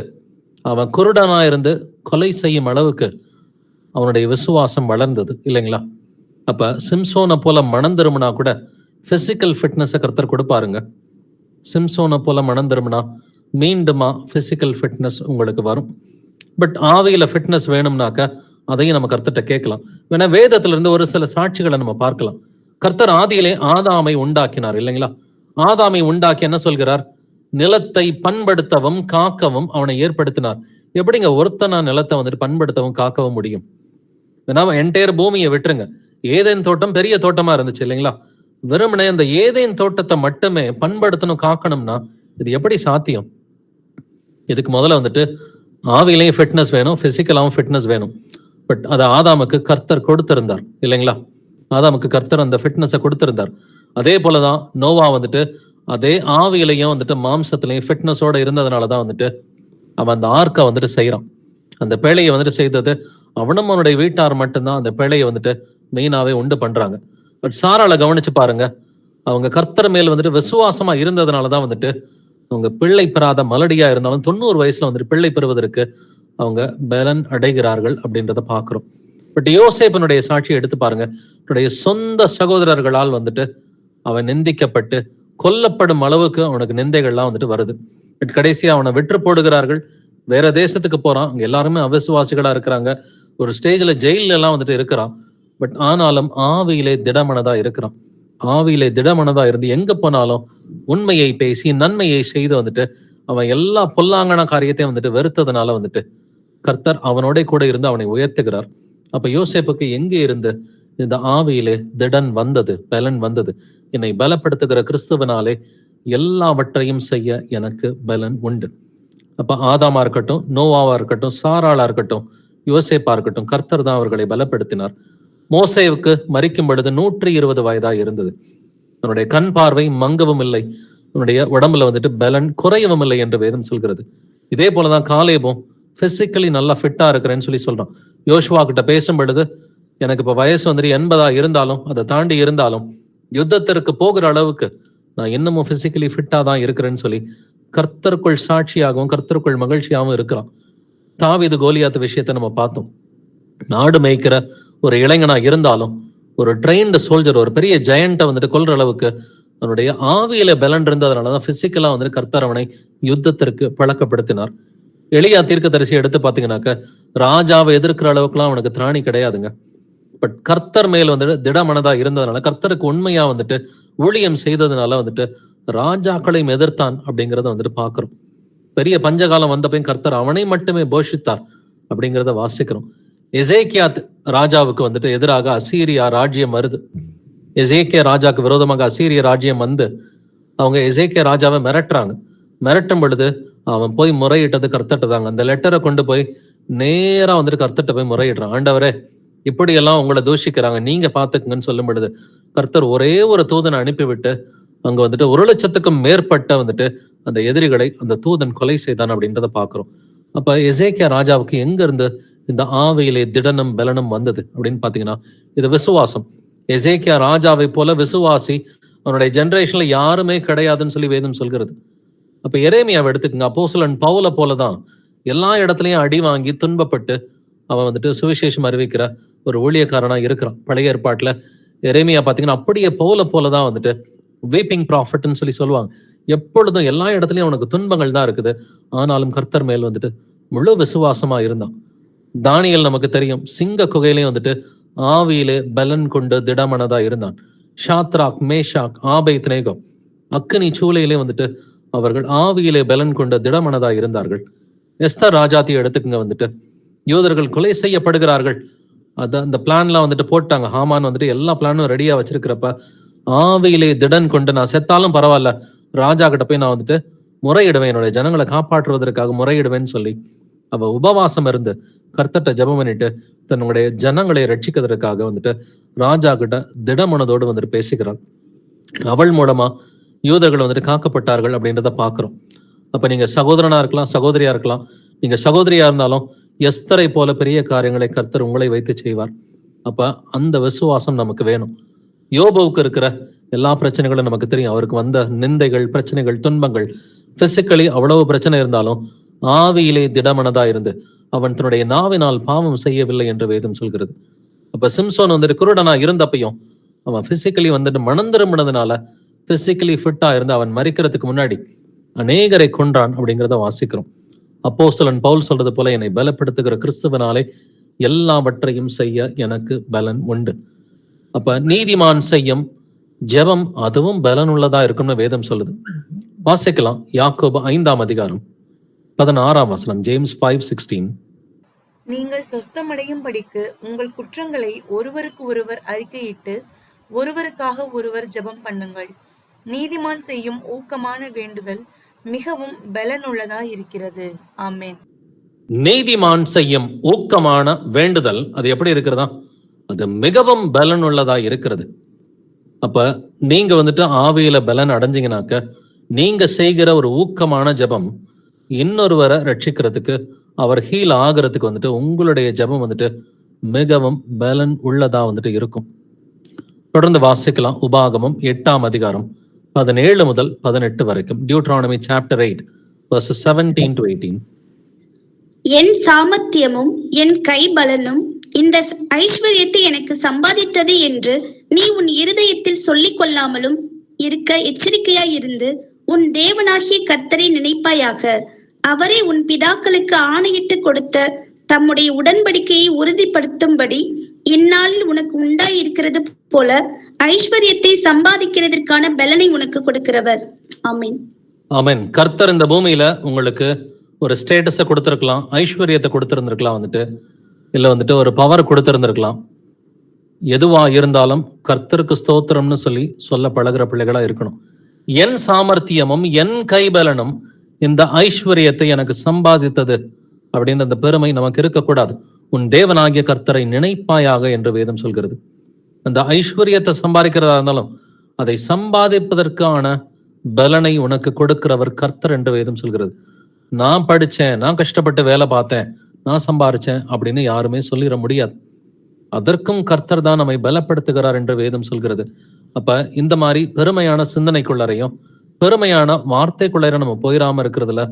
அவன் குருடனா இருந்து கொலை செய்யும் அளவுக்கு அவனுடைய விசுவாசம் வளர்ந்தது இல்லைங்களா? அப்ப சிம்சோனை போல மனம் திரும்பினா கூட பிசிக்கல் ஃபிட்னஸை கர்த்தர் கொடுப்பாருங்க. சிம்சோனை போல மனம் திரும்பினா மீண்டுமா பிசிக்கல் ஃபிட்னஸ் உங்களுக்கு வரும். பட் ஆவியில ஃபிட்னஸ் வேணும்னாக்க அதையும் நம்ம கர்த்தர்ட்ட கேட்கலாம். வேணா வேதத்துல இருந்து ஒரு சில சாட்சிகளை நம்ம பார்க்கலாம். கர்த்தர் ஆதியிலே ஆதாமை உண்டாக்கினார் இல்லைங்களா? ஆதாமை உண்டாக்கி என்ன சொல்கிறார்? நிலத்தை பண்படுத்தவும் காக்கவும் அவனை ஏற்படுத்தினார். எப்படிங்க ஒருத்தனா நிலத்தை வந்துட்டு பண்படுத்தவும் காக்கவும் முடியும்? வேணா என்டையர் பூமியை விட்டுருங்க. ஏதேன் தோட்டம் பெரிய தோட்டமா இருந்துச்சு இல்லைங்களா? வெறுமனே அந்த ஏதேன் தோட்டத்தை மட்டுமே பண்படுத்தணும், காக்கணும்னா இது எப்படி சாத்தியம்? இதுக்கு முதல்ல வந்துட்டு ஆவிலையும் ஃபிட்னஸ் வேணும், பிசிக்கலாவும் ஃபிட்னஸ் வேணும். பட் அதை ஆதாமுக்கு கர்த்தர் கொடுத்திருந்தார் இல்லைங்களா? ஆதாமுக்கு கர்த்தர் அந்த ஃபிட்னஸை கொடுத்திருந்தார். அதே போலதான் நோவா வந்துட்டு அதே ஆவியிலையும் வந்துட்டு மாம்சத்திலையும் ஃபிட்னஸோட இருந்ததுனாலதான் வந்துட்டு அவன் அந்த ஆர்க்கை வந்துட்டு செய்யறான். அந்த பேழையை வந்துட்டு செய்தது அவனும் அவனுடைய வீட்டார் மட்டும்தான் அந்த பேழையை வந்துட்டு மெயினாவே உண்டு பண்றாங்க. பட் சாராளை கவனிச்சு பாருங்க, அவங்க கர்த்தர் மேல் வந்துட்டு விசுவாசமா இருந்ததுனாலதான் வந்துட்டு அவங்க பிள்ளை பெறாத மலடியா இருந்தாலும் 90 வயசுல வந்துட்டு பிள்ளை பெறுவதற்கு அவங்க பலன் அடைகிறார்கள் அப்படின்றத பாக்குறோம். பட் யோசேப்பினுடைய சாட்சியை எடுத்து பாருங்க. அவனுடைய சொந்த சகோதரர்களால் வந்துட்டு அவன் நிந்திக்கப்பட்டு கொல்லப்படும் அளவுக்கு அவனுக்கு நிந்தைகள்லாம் வந்துட்டு வருது. பட் கடைசியா அவனை வெற்று போடுகிறார்கள். வேற தேசத்துக்கு போறான். அங்க எல்லாருமே அவிசுவாசிகளா இருக்கிறாங்க. ஒரு ஸ்டேஜ்ல ஜெயில எல்லாம் வந்துட்டு இருக்கிறான். பட் ஆனாலும் ஆவியிலே திடமனதா இருக்கிறான். ஆவியிலே திடமனதா இருந்து எங்க போனாலும் உண்மையை பேசி நன்மையை செய்து வந்துட்டு அவன் எல்லா பொல்லாங்கன காரியத்தையும் வந்துட்டு வெறுத்ததுனால வந்துட்டு கர்த்தர் அவனோட கூட இருந்து அவனை உயர்த்துகிறார். அப்ப யோசேப்புக்கு எங்கே இருந்து இந்த ஆவியிலே திடன் வந்தது, பலன் வந்தது? என்னை பலப்படுத்துகிற கிறிஸ்துவனாலே எல்லாவற்றையும் செய்ய எனக்கு பலன் உண்டு. அப்ப ஆதாமா இருக்கட்டும், நோவாவா இருக்கட்டும், சாராளா இருக்கட்டும், யோசேப்பா இருக்கட்டும், கர்த்தர் தான் அவர்களை பலப்படுத்தினார். மோசேவுக்கு மரிக்கும் பொழுது 120 வயதா இருந்தது. அவனுடைய கண் பார்வை மங்கவும் இல்லை, அவனுடைய உடம்புல வந்துட்டு பலன் குறையவும் இல்லை என்று வேதம் சொல்கிறது. இதே போலதான் காலேபும் பிசிக்கலி நல்லா ஃபிட்டா இருக்கிறேன்னு சொல்லி சொல்றான். யோசுவா கிட்ட பேசும் பொழுது எனக்கு இப்ப வயசு வந்துட்டு 80 இருந்தாலும் அதை தாண்டி இருந்தாலும் யுத்தத்திற்கு போகிற அளவுக்கு நான் இன்னமும் பிசிக்கலி ஃபிட்டா தான் இருக்கிறேன்னு சொல்லி கர்த்தருக்குள் சாட்சியாகவும் கர்த்தருக்குள் மகிழ்ச்சியாகவும் இருக்கிறான். தாவீது கோலியாத்து விஷயத்தை நம்ம பார்த்தோம். நாடு மேய்க்கிற ஒரு இளைஞனா இருந்தாலும் ஒரு ட்ரெயின்டு சோல்ஜர், ஒரு பெரிய ஜெயண்ட்டை வந்துட்டு கொல்ற அளவுக்கு அவனுடைய ஆவியில பலன் இருந்ததுனாலதான் பிசிக்கலா வந்துட்டு கர்த்தர் அவனை யுத்தத்திற்கு பழக்கப்படுத்தினார். எலியா தீர்க்கதரிசி எடுத்து பாத்தீங்கன்னாக்க ராஜாவை எதிர்க்கிற அளவுக்குலாம் அவனுக்கு திராணி கிடையாதுங்க. பட் கர்த்தர் மேல் வந்துட்டு திடமனதா இருந்ததுனால, கர்த்தருக்கு உண்மையா வந்துட்டு ஊழியம் செய்ததுனால வந்துட்டு ராஜாக்களையும் எதிர்த்தான் அப்படிங்கிறத வந்துட்டு பாக்குறோம். பெரிய பஞ்சகாலம் வந்தப்பையும் கர்த்தர் அவனை மட்டுமே போஷித்தார் அப்படிங்கிறத வாசிக்கிறோம். எசேக்கியா ராஜாவுக்கு வந்துட்டு எதிராக அசீரியா ராஜ்யம் வருது. எசேக்கியா ராஜாவுக்கு விரோதமாக அசீரிய ராஜ்யம் வந்து அவங்க எசேக்கியா ராஜாவை மிரட்டுறாங்க. மிரட்டும் பொழுது அவன் போய் முறையிட்டது கர்த்தர்ட்ட தாங்க. அந்த லெட்டரை கொண்டு போய் நேரா வந்துட்டு கர்த்தர்ட்ட போய் முறையிடுறான். ஆண்டவரே, இப்படியெல்லாம் உங்களை தூஷிக்கிறாங்க, நீங்க பாத்துக்குங்கன்னு சொல்லும் பொழுது கர்த்தர் ஒரே ஒரு தூதனை அனுப்பிவிட்டு அங்க வந்துட்டு 1,00,000க்கும் மேற்பட்ட வந்துட்டு அந்த எதிரிகளை அந்த தூதன் கொலை செய்தான் அப்படின்றத பாக்குறோம். அப்ப எசேக்கியா ராஜாவுக்கு எங்க இருந்து இந்த ஆவியிலே திடனும் பலனும் வந்தது அப்படின்னு பாத்தீங்கன்னா இது விசுவாசம். எசேக்கியா ராஜாவை போல விசுவாசி அவனுடைய ஜெனரேஷன்ல யாருமே கிடையாதுன்னு சொல்லி வேதம் சொல்கிறது. அப்ப எரேமியாவை எடுத்துக்கங்க. அப்போஸ்தலன் பவுல போலதான் எல்லா இடத்துலயும் அடி வாங்கி துன்பப்பட்டு அவன் வந்துட்டு சுவிசேஷம் அறிவிக்கிற ஒரு ஊழியக்காரனா இருக்கிறான். பழைய ஏற்பாட்டுல எரேமியா பாத்தீங்கன்னா அப்படியே போலதான் வந்துட்டு வீப்பிங் ப்ராஃபிட்னு சொல்லி சொல்லுவாங்க. எப்பொழுதும் எல்லா இடத்துலயும் அவனுக்கு துன்பங்கள் தான் இருக்குது. ஆனாலும் கர்த்தர் மேல் வந்துட்டு முழு விசுவாசமா இருந்தான். தானியேல் நமக்கு தெரியும், சிங்க குகையிலையும் வந்துட்டு ஆவியிலே பலன் கொண்டு திடமனதா இருந்தான். ஷாத்ராக், மேஷாக், ஆபேத்நேகோ அக்கினி சூளையிலே வந்துட்டு அவர்கள் ஆவியிலே பலன் கொண்ட திடமனதா இருந்தார்கள். எஸ்தர் ராஜாத்தியை எடுத்துக்கங்க, வந்துட்டு யூதர்கள் கொலை செய்யப்படுகிறார்கள். அந்த பிளான்லாம் வந்துட்டு போட்டாங்க. ஹாமான் வந்துட்டு எல்லா பிளானும் ரெடியா வச்சிருக்கிறப்ப ஆவியிலே திடன் கொண்டு நான் செத்தாலும் பரவாயில்ல, ராஜா கிட்ட போய் நான் வந்துட்டு முறையிடுவேன், என்னுடைய ஜனங்களை காப்பாற்றுவதற்காக முறையிடுவேன்னு சொல்லி அவ உபவாசம் இருந்து கர்த்தர்ட்ட ஜெபம் பண்ணிட்டு தன்னுடைய ஜனங்களை ரட்சிக்கிறதுக்காக வந்துட்டு ராஜா கிட்ட திடமனதோடு வந்துட்டு பேசுகிறாள். அவள் மூலமா யூதர்கள் வந்துட்டு காக்கப்பட்டார்கள் அப்படின்றத பாக்குறோம். அப்ப நீங்க சகோதரனா இருக்கலாம், சகோதரியா இருக்கலாம். நீங்க சகோதரியா இருந்தாலும் எஸ்தரை போல பெரிய காரியங்களை கர்த்தர் உங்களை வைத்து செய்வார். அப்ப அந்த விசுவாசம் நமக்கு வேணும். யோபுவுக்கு இருக்கிற எல்லா பிரச்சனைகளும் நமக்கு தெரியும். அவருக்கு வந்த நிந்தைகள், பிரச்சனைகள், துன்பங்கள், பிசிக்கலி அவ்வளவு பிரச்சனை இருந்தாலும் ஆவியிலே திடமனதா இருந்து அவன் தன்னுடைய நாவினால் பாவம் செய்யவில்லை என்று வேதம் சொல்கிறது. அப்ப சிம்சோன் வந்துட்டு குருடனா இருந்தப்பையும் அவன் பிசிக்கலி வந்துட்டு மனம் திரும்பினதுனால பிசிக்கலி ஃபிட்டா இருந்து அவன் மரிக்கிறதுக்கு முன்னாடி அநேகரை கொன்றான் அப்படிங்கிறத வாசிக்கிறோம். அப்போஸ்தலன் பவுல் சொல்றது போல, என்னை பலப்படுத்துகிற கிறிஸ்துவனாலே எல்லாவற்றையும் செய்ய எனக்கு பலன் உண்டு. அப்ப நீதிமான் செய்யும் ஜெபம் அதுவும் பலன் உள்ளதா இருக்கும்னு வேதம் சொல்லுது. வாசிக்கலாம், யாக்கோபு 5ஆம் அதிகாரம் 16ஆம் வசனம், ஜேம்ஸ் 5:16. நீங்கள் சொஸ்தமடையும்படிக்கு உங்கள் குற்றங்களை ஒருவருக்கு ஒருவர் அறிக்கையிட்டு ஒருவருக்காக ஒருவர் ஜெபம் பண்ணுங்கள். நீதிமான் செய்யும் ஊக்கமான வேண்டுதல் மிகவும் பலனுள்ளதா இருக்கிறது. ஆமென். நீதிமான் செய்யும் ஊக்கமான வேண்டுதல் அது எப்படி இருக்கிறதா? அது மிகவும் பலனுள்ளதா இருக்கிறது. அப்ப நீங்க வந்துட்டு ஆவியில பலன் அடைஞ்சிங்கனாக்க நீங்க செய்கிற ஒரு ஊக்கமான ஜெபம் இன்னொருவரை ரட்சிக்கிறதுக்கு, அவர் ஹீல் ஆகிறதுக்கு வந்துட்டு உங்களுடைய ஜெபம் வந்துட்டு மிகவும் பலன் உள்ளதா வந்துட்டு இருக்கும். தொடர்ந்து வாசிக்கலாம், உபாகமம் 8ஆம் அதிகாரம் 17 முதல் 18 வரைக்கும். Deuteronomy chapter 8 verses 17 to 18. என் சாமர்த்தியமும் என் கைபலனும் இந்த ஐஸ்வர்யத்தை எனக்கு சம்பாதித்தது என்று நீ உன் இருதயத்தில் சொல்லிக் கொள்ளாமலும் இருக்க எச்சரிக்கையாயிருந்து உன் தேவனாகிய கர்த்தரை நினைப்பாயாக. அவரே உன் பிதாக்களுக்கு ஆணையிட்டு கொடுத்த தம்முடைய உடன்படிக்கையை உறுதிப்படுத்தும்படி இந்நாளில் உனக்கு உண்டாயிருக்கிறது போல ஐஸ்வர்யத்தை சம்பாதிக்கிறதற்கான பலனை உனக்கு கொடுக்கிறவர். ஆமென். ஆமென். கர்த்தர் இந்த பூமியில உங்களுக்கு ஒரு ஸ்டேட்டஸை கொடுத்திருக்கலாம், ஐஸ்வர்யத்தை கொடுத்திருந்திருக்கலாம், வந்துட்டு இல்ல வந்துட்டு ஒரு பவர் கொடுத்திருந்திருக்கலாம். எதுவா இருந்தாலும் கர்த்தருக்கு ஸ்தோத்திரம்னு சொல்ல பழகிற பிள்ளைகளா இருக்கணும். என் சாமர்த்தியமும் என் கைபலனும் இந்த ஐஸ்வர்யத்தை எனக்கு சம்பாதித்தது அப்படின்ற அந்த பெருமை நமக்கு இருக்கக்கூடாது. உன் தேவனாகிய கர்த்தரை நினைப்பாயாக என்று வேதம் சொல்கிறது. அந்த ஐஸ்வர்யத்தை சம்பாதிக்கிறதா இருந்தாலும் அதை சம்பாதிப்பதற்கான பலனை உனக்கு கொடுக்கிறவர் கர்த்தர் என்று வேதம் சொல்கிறது. நான் படிச்சேன், நான் கஷ்டப்பட்டு வேலை பார்த்தேன், நான் சம்பாரிச்சேன் அப்படின்னு யாருமே சொல்லிட முடியாது. அதற்கும் கர்த்தர் தான் நம்மை பலப்படுத்துகிறார் என்று வேதம் சொல்கிறது. அப்ப இந்த மாதிரி பெருமையான சிந்தனைக்குள்ளரையும் பெருமையான வார்த்தைக்குள்ளரையும் நம்ம போயிடாம இருக்கிறதுல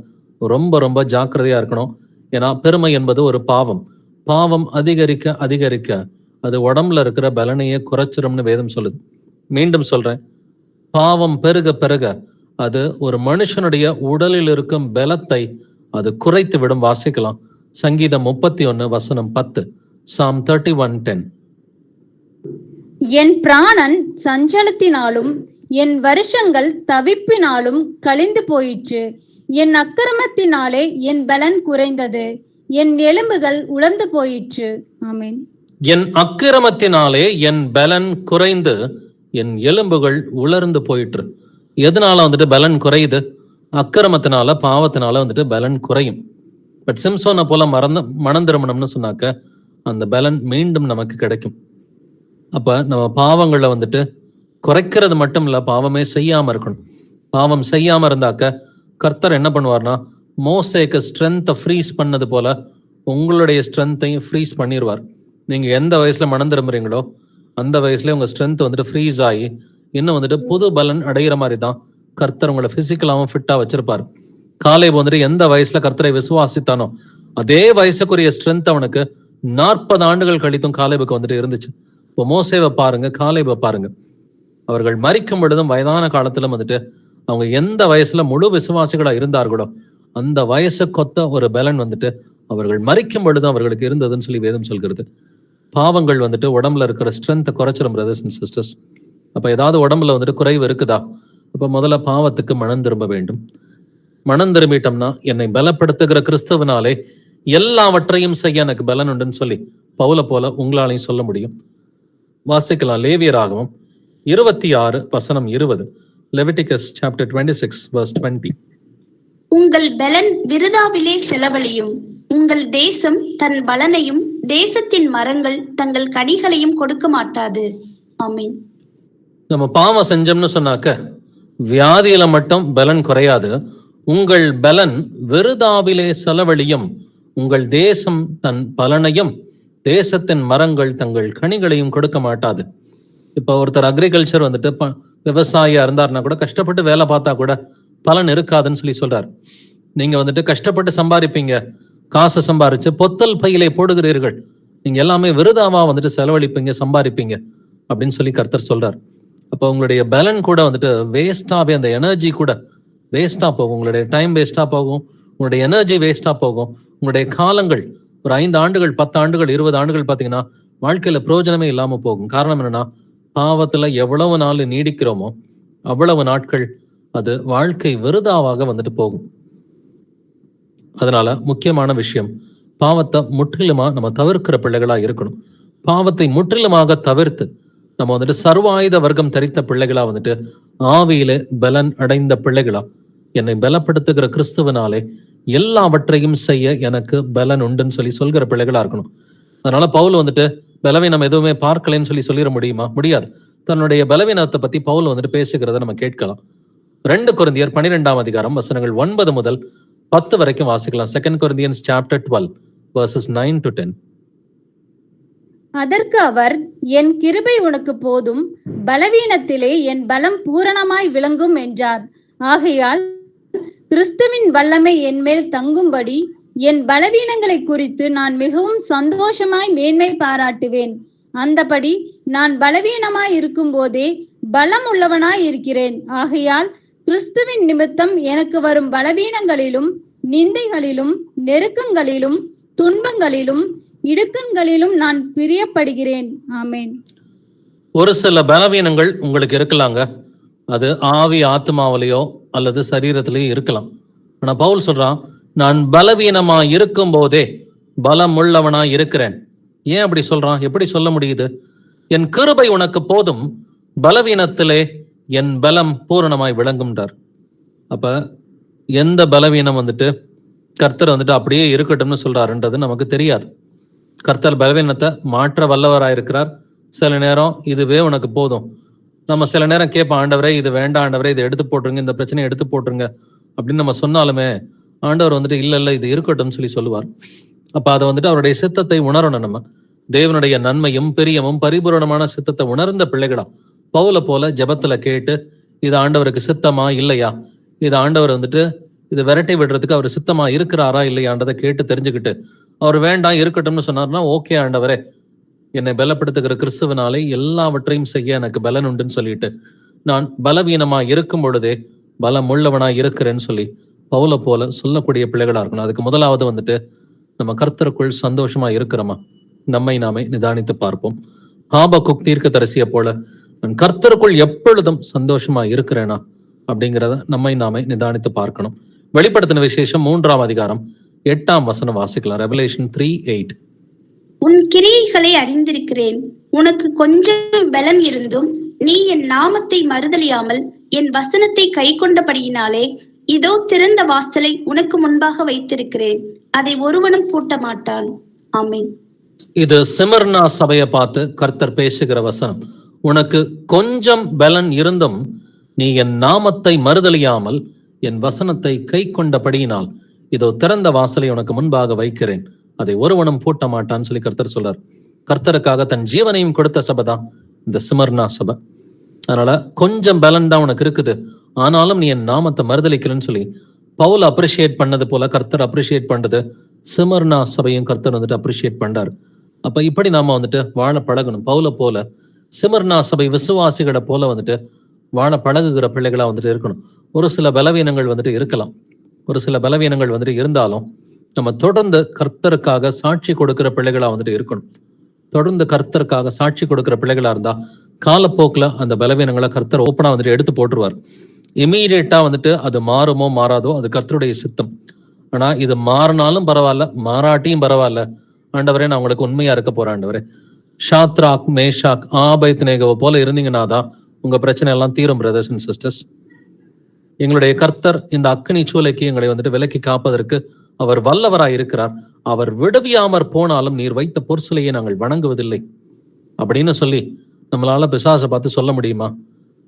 ரொம்ப ரொம்ப ஜாக்கிரதையா இருக்கணும். ஏன்னா பெருமை என்பது ஒரு பாவம். பாவம் அதிகரிக்க அதிகரிக்க அது உடம்புல இருக்கிற பலனையே குறைச்சிரும்னு வேதம் சொல்லுது. மீண்டும் சொல்றேன், பாவம் பெருக பெருக அது ஒரு மனுஷனுடைய உடலில் இருக்கும் பலத்தை அது குறைத்து விடும். வாசிக்கலாம், சங்கீதம் 31 வசனம் 10, Psalm 31:10. என் பிராணன் சஞ்சலத்தினாலும் என் வருஷங்கள் தவிப்பினாலும் கழிந்து போயிற்று. என் அக்கிரமத்தினாலே என் பலன் குறைந்தது, என் எலும்புகள் உலர்ந்து போயிற்று. ஆமென். என் அக்கிரமத்தினாலே என் பலன் குறைந்து என் எலும்புகள் உலர்ந்து போயிற்று. எதனால வந்துட்டு பலன் குறையுது? அக்கிரமத்தினால, பாவத்தினால வந்துட்டு பலன் குறையும். பட் சிம்சோனை போல மனம் திரும்பணும்னு சொன்னாக்க அந்த பலன் மீண்டும் நமக்கு கிடைக்கும். அப்ப நம்ம பாவங்களை வந்துட்டு குறைக்கிறது மட்டும் இல்ல, பாவமே செய்யாம இருக்கணும். பாவம் செய்யாம இருந்தாக்க கர்த்தர் என்ன பண்ணுவார்னா, மோசேக்கு ஸ்ட்ரென்த்தை ஃப்ரீஸ் பண்ணது போல உங்களுடைய ஸ்ட்ரென்த்தையும் ஃப்ரீஸ் பண்ணிடுவார். நீங்க எந்த வயசுல மனம் திரும்புறீங்களோ அந்த வயசுல உங்க ஸ்ட்ரென்த் வந்துட்டு ஃப்ரீஸ் ஆகி இன்னும் வந்துட்டு புது பலன் அடைகிற மாதிரி தான் கர்த்தர் உங்களை பிசிக்கலாவும் ஃபிட்டா வச்சிருப்பாரு. காலை வந்துட்டு எந்த வயசுல கர்த்தரை விசுவாசித்தானோ அதே வயசுக்குரிய ஸ்ட்ரென்த் அவனுக்கு 40 ஆண்டுகள் கழித்தும் காலேபுக்கு வந்துட்டு இருந்துச்சு. இப்போ மோசேவை பாருங்க, காலேபை பாருங்க. அவர்கள் மரிக்கும் பொழுதும் வயதான காலத்திலும் வந்துட்டு அவங்க எந்த வயசுல முழு விசுவாசிகளா இருந்தார்களோ அந்த வயசு கொத்த ஒரு பலன் வந்துட்டு அவர்கள் மரிக்கும் பொழுதும் அவர்களுக்கு இருந்ததுன்னு சொல்லி வேதம் சொல்கிறது. பாவங்கள் வந்துட்டு உடம்புல இருக்கிற ஸ்ட்ரென்த்தை குறைச்சிடும் பிரதர்ஸ் அண்ட் சிஸ்டர்ஸ். அப்ப ஏதாவது உடம்புல வந்துட்டு குறைவு இருக்குதா? அப்ப முதல்ல பாவத்துக்கு மனம் திரும்ப வேண்டும். மனம் திரும்பிட்டோம்னா என்னை பலப்படுத்துகிற கிறிஸ்துவனாலே எல்லாவற்றையும் செய்ய எனக்கு பலன் உண்டுன்னு சொல்லி பவுலை போல உங்களாலையும் சொல்ல முடியும். வாசிக்கலாம் லேவியராகவும் 26:20. Leviticus chapter 26 verse 20. உங்கள் பலன் விருதாவிலே செலவழியும், உங்கள் தேசம் தன் பலனையும் தேசத்தின் மரங்கள் தங்கள் கனிகளையும் கொடுக்க மாட்டாது. ஆமீன். நம்ம பாவம் செஞ்சோம்னு சொன்னாக்க வியாதியில மட்டும் பலன் குறையாது, உங்கள் பலன் விருதாவிலே செலவழியும், உங்கள் தேசம் தன் பலனையும் தேசத்தின் மரங்கள் தங்கள் கனிகளையும் கொடுக்க மாட்டாது. இப்போ ஒருத்தர் அக்ரிகல்ச்சர் வந்துட்டு விவசாயியா இருந்தாருன்னா கூட கஷ்டப்பட்டு வேலை பார்த்தா கூட பலன் இருக்காதுன்னு சொல்லி சொல்றாரு. நீங்க வந்துட்டு கஷ்டப்பட்டு சம்பாதிப்பீங்க, காசை சம்பாரிச்சு பொத்தல் பையிலே போடுகிறீர்கள், நீங்க எல்லாமே விருதாவா வந்துட்டு செலவழிப்பீங்க, சம்பாதிப்பீங்க அப்படின்னு சொல்லி கர்த்தர் சொல்றார். அப்போ உங்களுடைய பலன் கூட வந்துட்டு வேஸ்டாவே, அந்த எனர்ஜி கூட வேஸ்டா போகும், உங்களுடைய டைம் வேஸ்டா போகும், உங்களுடைய எனர்ஜி வேஸ்டா போகும், உங்களுடைய காலங்கள் ஒரு 5 ஆண்டுகள் 10 ஆண்டுகள் 20 ஆண்டுகள் பார்த்தீங்கன்னா வாழ்க்கையில பிரயோஜனமே இல்லாம போகும். காரணம் என்னன்னா, பாவத்துல எவ்வளவு நாள் நீடிக்கிறோமோ அவ்வளவு நாட்கள் அது வாழ்க்கை விருதாவாக வந்துட்டு போகும். அதனால முக்கியமான விஷயம், பாவத்தை முற்றிலுமா நம்ம தவிர்க்கிற பிள்ளைகளா இருக்கணும். பாவத்தை முற்றிலுமாக தவிர்த்து நம்ம வந்துட்டு சர்வாயுத வர்க்கம் தரித்த பிள்ளைகளா வந்துட்டு ஆவியிலே பலன் அடைந்த பிள்ளைகளா, என்னை பலப்படுத்துகிற கிறிஸ்துவனாலே எல்லாவற்றையும் செய்ய எனக்கு பலன் உண்டுன்னு சொல்லி சொல்கிற பிள்ளைகளா இருக்கணும். அதனால பவுல் வந்துட்டு பலவீனம் எதுவுமே பார்க்கலன்னு சொல்லி சொல்லிட முடியுமா? முடியாது. தன்னுடைய பலவீனத்தை பத்தி பவுல் வந்துட்டு பேசுகிறத நம்ம கேட்கலாம். 2 கொரிந்தியர் 12 வசனங்கள் 9 முதல் 10 வரைக்கும் வாசிக்கலாம். 2 Corinthians chapter 12 verses 9 to 10. அதற்கு அவர், என் கிருபை உனக்கு போதும், பலவீனத்திலே என் பலம் பூரணமாய் விளங்கும் என்றார். ஆகையால் கிறிஸ்துவின் வல்லமை என் மேல் தங்கும்படி என் பலவீனங்களை குறித்து நான் மிகவும் சந்தோஷமாய் மேன்மை பாராட்டுவேன். அந்தபடி நான் பலவீனமாய் இருக்கும் போதே பலம் உள்ளவனாய் இருக்கிறேன். ஆகையால் கிறிஸ்துவின் நிமித்தம் எனக்கு வரும் பலவீனங்களிலும் நிந்தைகளிலும் நெருக்கங்களிலும் துன்பங்களிலும் இடுக்கண்களிலும் நான் பிரியப்படுகிறேன். ஆமேன். ஒரு சில பலவீனங்கள் உங்களுக்கு இருக்கலாங்க, அது ஆவி ஆத்மாவிலையோ அல்லது சரீரத்திலேயோ இருக்கலாம். ஆனா பவுல் சொல்றான், நான் பலவீனமா இருக்கும் போதே பலம் உள்ளவனா இருக்கிறேன். ஏன் அப்படி சொல்றான்? எப்படி சொல்ல முடியுது? என் கிருபை உனக்கு போதும், பலவீனத்திலே என் பலம் பூரணமாய் விளங்கும்ன்றார். அப்ப எந்த பலவீனம் வந்துட்டு கர்த்தர் வந்துட்டு அப்படியே இருக்கட்டும்னு சொல்றாருன்றது நமக்கு தெரியாது. கர்த்தர் பலவீனத்தை மாற்ற வல்லவராயிருக்கிறார். சில நேரம் இதுவே உனக்கு போதும், நம்ம சில நேரம் கேட்போம், ஆண்டவரே இது வேண்டாம், ஆண்டவரே இதை எடுத்து போட்டுருங்க, இந்த பிரச்சனையை எடுத்து போட்டுருங்க அப்படின்னு நம்ம சொன்னாலுமே ஆண்டவர் வந்துட்டு இல்ல இது இருக்கட்டும்னு சொல்லி சொல்லுவார். அப்ப அதை வந்துட்டு அவருடைய சித்தத்தை உணரணும். நம்ம தேவனுடைய நன்மையும் பெரியமும் பரிபூரணமான சித்தத்தை உணர்ந்த பிள்ளைகளா பவுல போல ஜெபத்துல கேட்டு, இது ஆண்டவருக்கு சித்தமா இல்லையா, இது ஆண்டவர் வந்துட்டு இது விரட்டி விடுறதுக்கு அவர் சித்தமா இருக்கிறாரா இல்லையான்றதை கேட்டு தெரிஞ்சுக்கிட்டு, அவர் வேண்டாம் இருக்கட்டும்னு சொன்னார்னா, ஓகே ஆண்டவரே என்னை பலப்படுத்துகிற கிறிஸ்துவனாலே எல்லாவற்றையும் செய்ய எனக்கு பலன் உண்டுன்னு சொல்லிட்டு, நான் பலவீனமா இருக்கும் பொழுதே பலம் உள்ளவனா இருக்கிறேன்னு சொல்லி பவுல போல சொல்லக்கூடிய பிள்ளைகளா இருக்கணும். அதுக்கு முதலாவது வந்துட்டு நம்ம கர்த்தருக்குள் சந்தோஷமா இருக்கிறோமா, நம்மை நாமே நிதானித்து பார்ப்போம். ஆபகுக் தீர்க்கதரிசியை போல நான் கர்த்தருக்குள் எப்பொழுதும் சந்தோஷமா இருக்கிறேனா அப்படிங்கிறத நம்மை நாமே நிதானித்து பார்க்கணும். வெளிப்படுத்தின விசேஷம் 3 வாசிக்கலாம். ரெவலேஷன் 3:8. உன் கிரியைகளை அறிந்திருக்கிறேன், உனக்கு கொஞ்சம் பலன் இருந்தும் நீ என் நாமத்தை மறுதலியாமல் என் வசனத்தை கை கொண்டபடியினாலே இதோ திறந்த வாசலை உனக்கு முன்பாக வைத்திருக்கிறேன், அதை ஒருவனும் பூட்ட மாட்டான். ஆமீன். இது சிமர்னா சபையை பார்த்து கர்த்தர் பேசுகிற வசனம். உனக்கு கொஞ்சம் பலன் இருந்தும் நீ என் நாமத்தை மறுதலியாமல் என் வசனத்தை கை கொண்டபடியினால் இதோ திறந்த வாசலை உனக்கு முன்பாக வைக்கிறேன், அதை ஒருவனும் பூட்ட மாட்டான்னு சொல்லி கர்த்தர் சொல்றார். கர்த்தருக்காக தன் ஜீவனையும் கொடுத்த சபை தான் இந்த சிமர்னா சபை. அதனால கொஞ்சம் பலன் தான் உனக்கு இருக்குது, ஆனாலும் நீ என் நாமத்தை மறுதலிக்கலன்னு சொல்லி பவுல் அப்ரிஷியேட் பண்ணது போல கர்த்தர் அப்ரிஷியேட் பண்றது சிமர்னா சபையும் கர்த்தர் வந்துட்டு அப்ரிஷியேட் பண்றாரு. அப்ப இப்படி நாம வந்துட்டு வாழ பழகணும். பவுல போல, சிமர்னா சபை விசுவாசிகளை போல வந்துட்டு வாழ பழகுகிற பிள்ளைகளா வந்துட்டு இருக்கணும். ஒரு சில பலவீனங்கள் வந்துட்டு இருக்கலாம். ஒரு சில பலவீனங்கள் வந்துட்டு இருந்தாலும் நம்ம தொடர்ந்து கர்த்தருக்காக சாட்சி கொடுக்கிற பிள்ளைகளா வந்துட்டு இருக்கணும். தொடர்ந்து கர்த்தருக்காக சாட்சி கொடுக்கிற பிள்ளைகளா இருந்தா காலப்போக்கில் அந்த பலவீனங்களை கர்த்தர் ஓப்பனா வந்துட்டு எடுத்து போட்டுருவார். இமீடியட்டா வந்துட்டு அது மாறுமோ மாறாதோ அது கர்த்தருடைய சித்தம். ஆனா இது மாறினாலும் பரவாயில்ல, மாறாட்டியும் பரவாயில்ல, ஆண்டவரே நான் உங்களுக்கு உண்மையா இருக்க போறேன் ஆண்டவரே. ஷாத்ராக் மேஷாக் ஆபேத்நேகோவை போல இருந்தீங்கன்னா தான் உங்க பிரச்சனை எல்லாம் தீரும். பிரதர்ஸ் அண்ட் சிஸ்டர்ஸ், எங்களுடைய கர்த்தர் இந்த அக்கினி சூளைக்கு எங்களை வந்துட்டு விலக்கி காப்பதற்கு அவர் வல்லவராய் இருக்கிறார். அவர் விடுவியாமற் போனாலும் நீர் வைத்த பொற்சிலையை நாங்கள் வணங்குவதில்லை அப்படின்னு சொல்லி நம்மளால பிசாசை பார்த்து சொல்ல முடியுமா?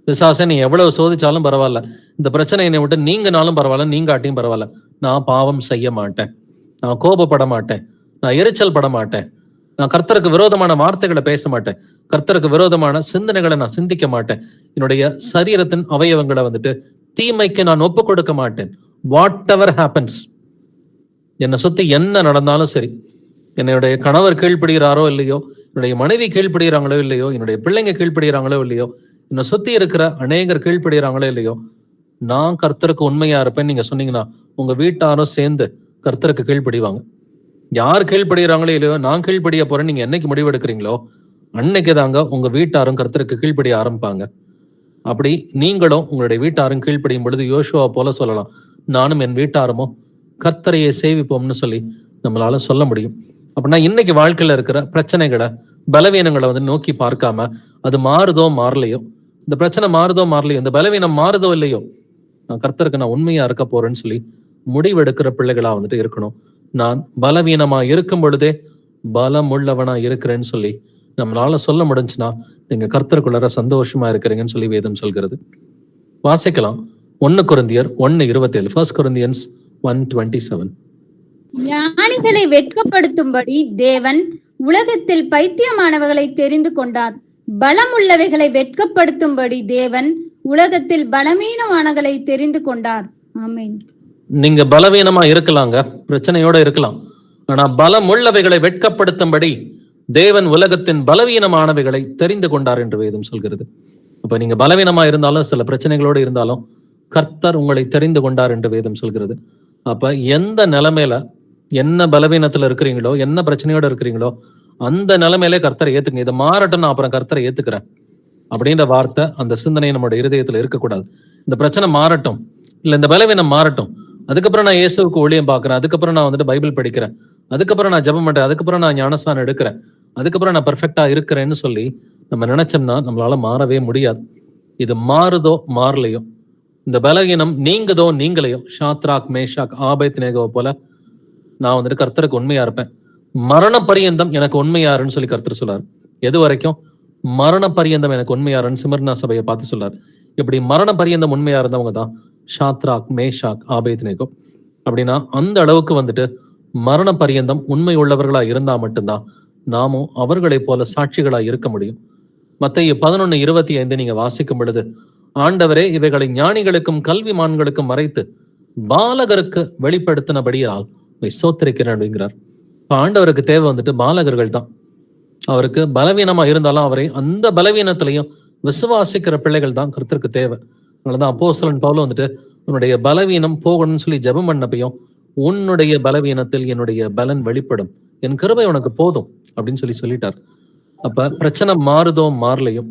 பிசாசை நீ எவ்வளவு சோதிச்சாலும் பரவாயில்ல, இந்த பிரச்சனை என்னை விட்டு நீங்கினாலும் பரவாயில்ல, நீங்காட்டியும் பரவாயில்ல, நான் பாவம் செய்ய மாட்டேன், நான் கோபப்பட மாட்டேன், நான் எரிச்சல் பட மாட்டேன், நான் கர்த்தருக்கு விரோதமான வார்த்தைகளை பேச மாட்டேன், கர்த்தருக்கு விரோதமான சிந்தனைகளை நான் சிந்திக்க மாட்டேன், என்னுடைய சரீரத்தின் அவயவங்களை வந்துட்டு தீமைக்கு நான் ஒப்பு கொடுக்க மாட்டேன். வாட் எவர் ஹேப்பன்ஸ், என்னை சுத்தி என்ன நடந்தாலும் சரி, என்னுடைய கணவர் கீழ்ப்படுகிறாரோ இல்லையோ, என்னுடைய மனைவி கீழ்ப்படுகிறாங்களோ இல்லையோ, என்னுடைய பிள்ளைங்க கீழ்ப்படுகிறாங்களோ இல்லையோ, என்னை சுத்தி இருக்கிற அநேகர் கீழ்ப்படுகிறாங்களோ இல்லையோ, நான் கர்த்தருக்கு உண்மையா இருப்பேன்னு நீங்க சொன்னீங்கன்னா உங்க வீட்டாரும் சேர்ந்து கர்த்தருக்கு கீழ்ப்படிவாங்க. யார் கீழ்ப்படுகிறாங்களோ இல்லையோ, நான் கீழ்ப்படிய போறேன்னு நீங்க என்னைக்கு முடிவெடுக்கிறீங்களோ அன்னைக்கு தாங்க உங்க வீட்டாரும் கர்த்தருக்கு கீழ்ப்படிய ஆரம்பிப்பாங்க. அப்படி நீங்களும் உங்களுடைய வீட்டாரும் கீழ்ப்படியும் பொழுது யோசுவா போல சொல்லலாம், நானும் என் வீட்டாருமோ கர்த்தரையை சேவிப்போம்னு சொல்லி நம்மளால சொல்ல முடியும். அப்படின்னா இன்னைக்கு வாழ்க்கையில இருக்கிற பிரச்சனைகளை பலவீனங்களை வந்து நோக்கி பார்க்காம அது மாறுதோ மாறலையோ, இந்த பிரச்சனை மாறுதோ மாறலையோ, இந்த பலவீனம் மாறுதோ இல்லையோ, நான் கர்த்தருக்கு நான் உண்மையா இருக்க போறேன்னு சொல்லி முடிவெடுக்கிற பிள்ளைகளா வந்துட்டு இருக்கணும். நான் பலவீனமா இருக்கும் பொழுதே பலம் உள்ளவனா இருக்கிறேன்னு சொல்லி நம்மளால சொல்ல முடிஞ்சுன்னா நீங்க கர்த்தருக்குள்ளார சந்தோஷமா இருக்கிறீங்கன்னு சொல்லி வேதம் சொல்கிறது. வாசிக்கலாம் 1 கொரிந்தியர் 1:27. 1 Corinthians 1:27. ஞானிகளை வெட்கப்படுத்தும்படி தேவன் உலகத்தில் பைத்தியமானவர்களை தெரிந்து கொண்டார். பலம் உள்ளவைகளை வெட்கப்படுத்தும்படி தேவன் உலகத்தில் பலவீனமானவர்களை தெரிந்து கொண்டார். ஆமென். நீங்க பலவீனமா இருக்கலாங்க, பிரச்சனையோட இருக்கலாம், ஆனா பலம் உள்ளவைகளை வெட்கப்படுத்தும்படி தேவன் உலகத்தின் பலவீனமானவைகளை தெரிந்து கொண்டார் என்று வேதம் சொல்கிறது. அப்ப நீங்க பலவீனமா இருந்தாலும் சில பிரச்சனைகளோடு இருந்தாலும் கர்த்தர் உங்களை தெரிந்து கொண்டார் என்று வேதம் சொல்கிறது. அப்ப எந்த நிலைமையில என்ன பலவீனத்துல இருக்கிறீங்களோ, என்ன பிரச்சனையோட இருக்கிறீங்களோ அந்த நிலைமையிலே கர்த்தரை ஏத்துங்க. இதை மாறட்டும், நான் அப்புறம் கர்த்தரை ஏத்துக்கிறேன் அப்படின்ற வார்த்தை அந்த சிந்தனை நம்மளோட இருதயத்துல இருக்கக்கூடாது. இந்த பிரச்சனை மாறட்டும், இல்ல இந்த பலவீனம் மாறட்டும், அதுக்கப்புறம் நான் இயேசுவுக்கு ஊழியம் பார்க்கிறேன், அதுக்கப்புறம் நான் வந்துட்டு பைபிள் படிக்கிறேன், அதுக்கப்புறம் நான் ஜெபம் பண்றேன், அதுக்கப்புறம் நான் ஞானஸ்நானம் எடுக்கிறேன், அதுக்கப்புறம் நான் பெர்ஃபெக்டா இருக்கிறேன்னு சொல்லி நம்ம நினைச்சோம்னா நம்மளால மாறவே முடியாது. இது மாறுதோ மாறலையோ, இந்த பலவீனம் நீங்குதோ நீங்களையோ, ஷாத்ராக் மேஷாக் ஆபேத்நேகோவை போல நான் வந்துட்டு கர்த்தருக்கு உண்மையா இருப்பேன், மரண பரியந்தம் எனக்கு உண்மையாருன்னு சொல்லி கர்த்தர் சொல்லார். எது வரைக்கும்? மரண பரியந்தம் எனக்கு உண்மையாருன்னு சிமர்னா சபையை பார்த்து சொல்லார். இப்படி மரண பரியந்தம் உண்மையா இருந்தவங்க தான் ஷாத்ராக் மேஷாக் ஆபேத்நேகோ. அப்படின்னா அந்த அளவுக்கு வந்துட்டு மரண பரியந்தம் உண்மை உள்ளவர்களா இருந்தா மட்டும்தான் நாமும் அவர்களை போல சாட்சிகளா இருக்க முடியும். மத்தேயு 11:25 நீங்க வாசிக்கும் பொழுது, ஆண்டவரே இவைகளை ஞானிகளுக்கும் கல்விமான்களுக்கும் மறைத்து பாலகருக்கு வெளிப்படுத்தினபடியால் சோத்திரிக்கிறேன் அப்படிங்கிறார். இப்ப ஆண்டவருக்கு தேவை வந்துட்டு பாலகர்கள் தான். அவருக்கு பலவீனமா இருந்தாலும் அவரை அந்த பலவீனத்திலையும் விசுவாசிக்கிற பிள்ளைகள் தான் கர்த்தருக்கு தேவை. அதனாலதான் அப்போஸ்தலன் பவுல் வந்துட்டு உன்னுடைய பலவீனம் போகணும்னு சொல்லி ஜெபம் பண்ணப்பையும், உன்னுடைய பலவீனத்தில் என்னுடைய பலன் வெளிப்படும், என் கிருபை உனக்கு போதும் அப்படின்னு சொல்லிட்டார். அப்ப பிரச்சனை மாறுதோ மாறலையோ,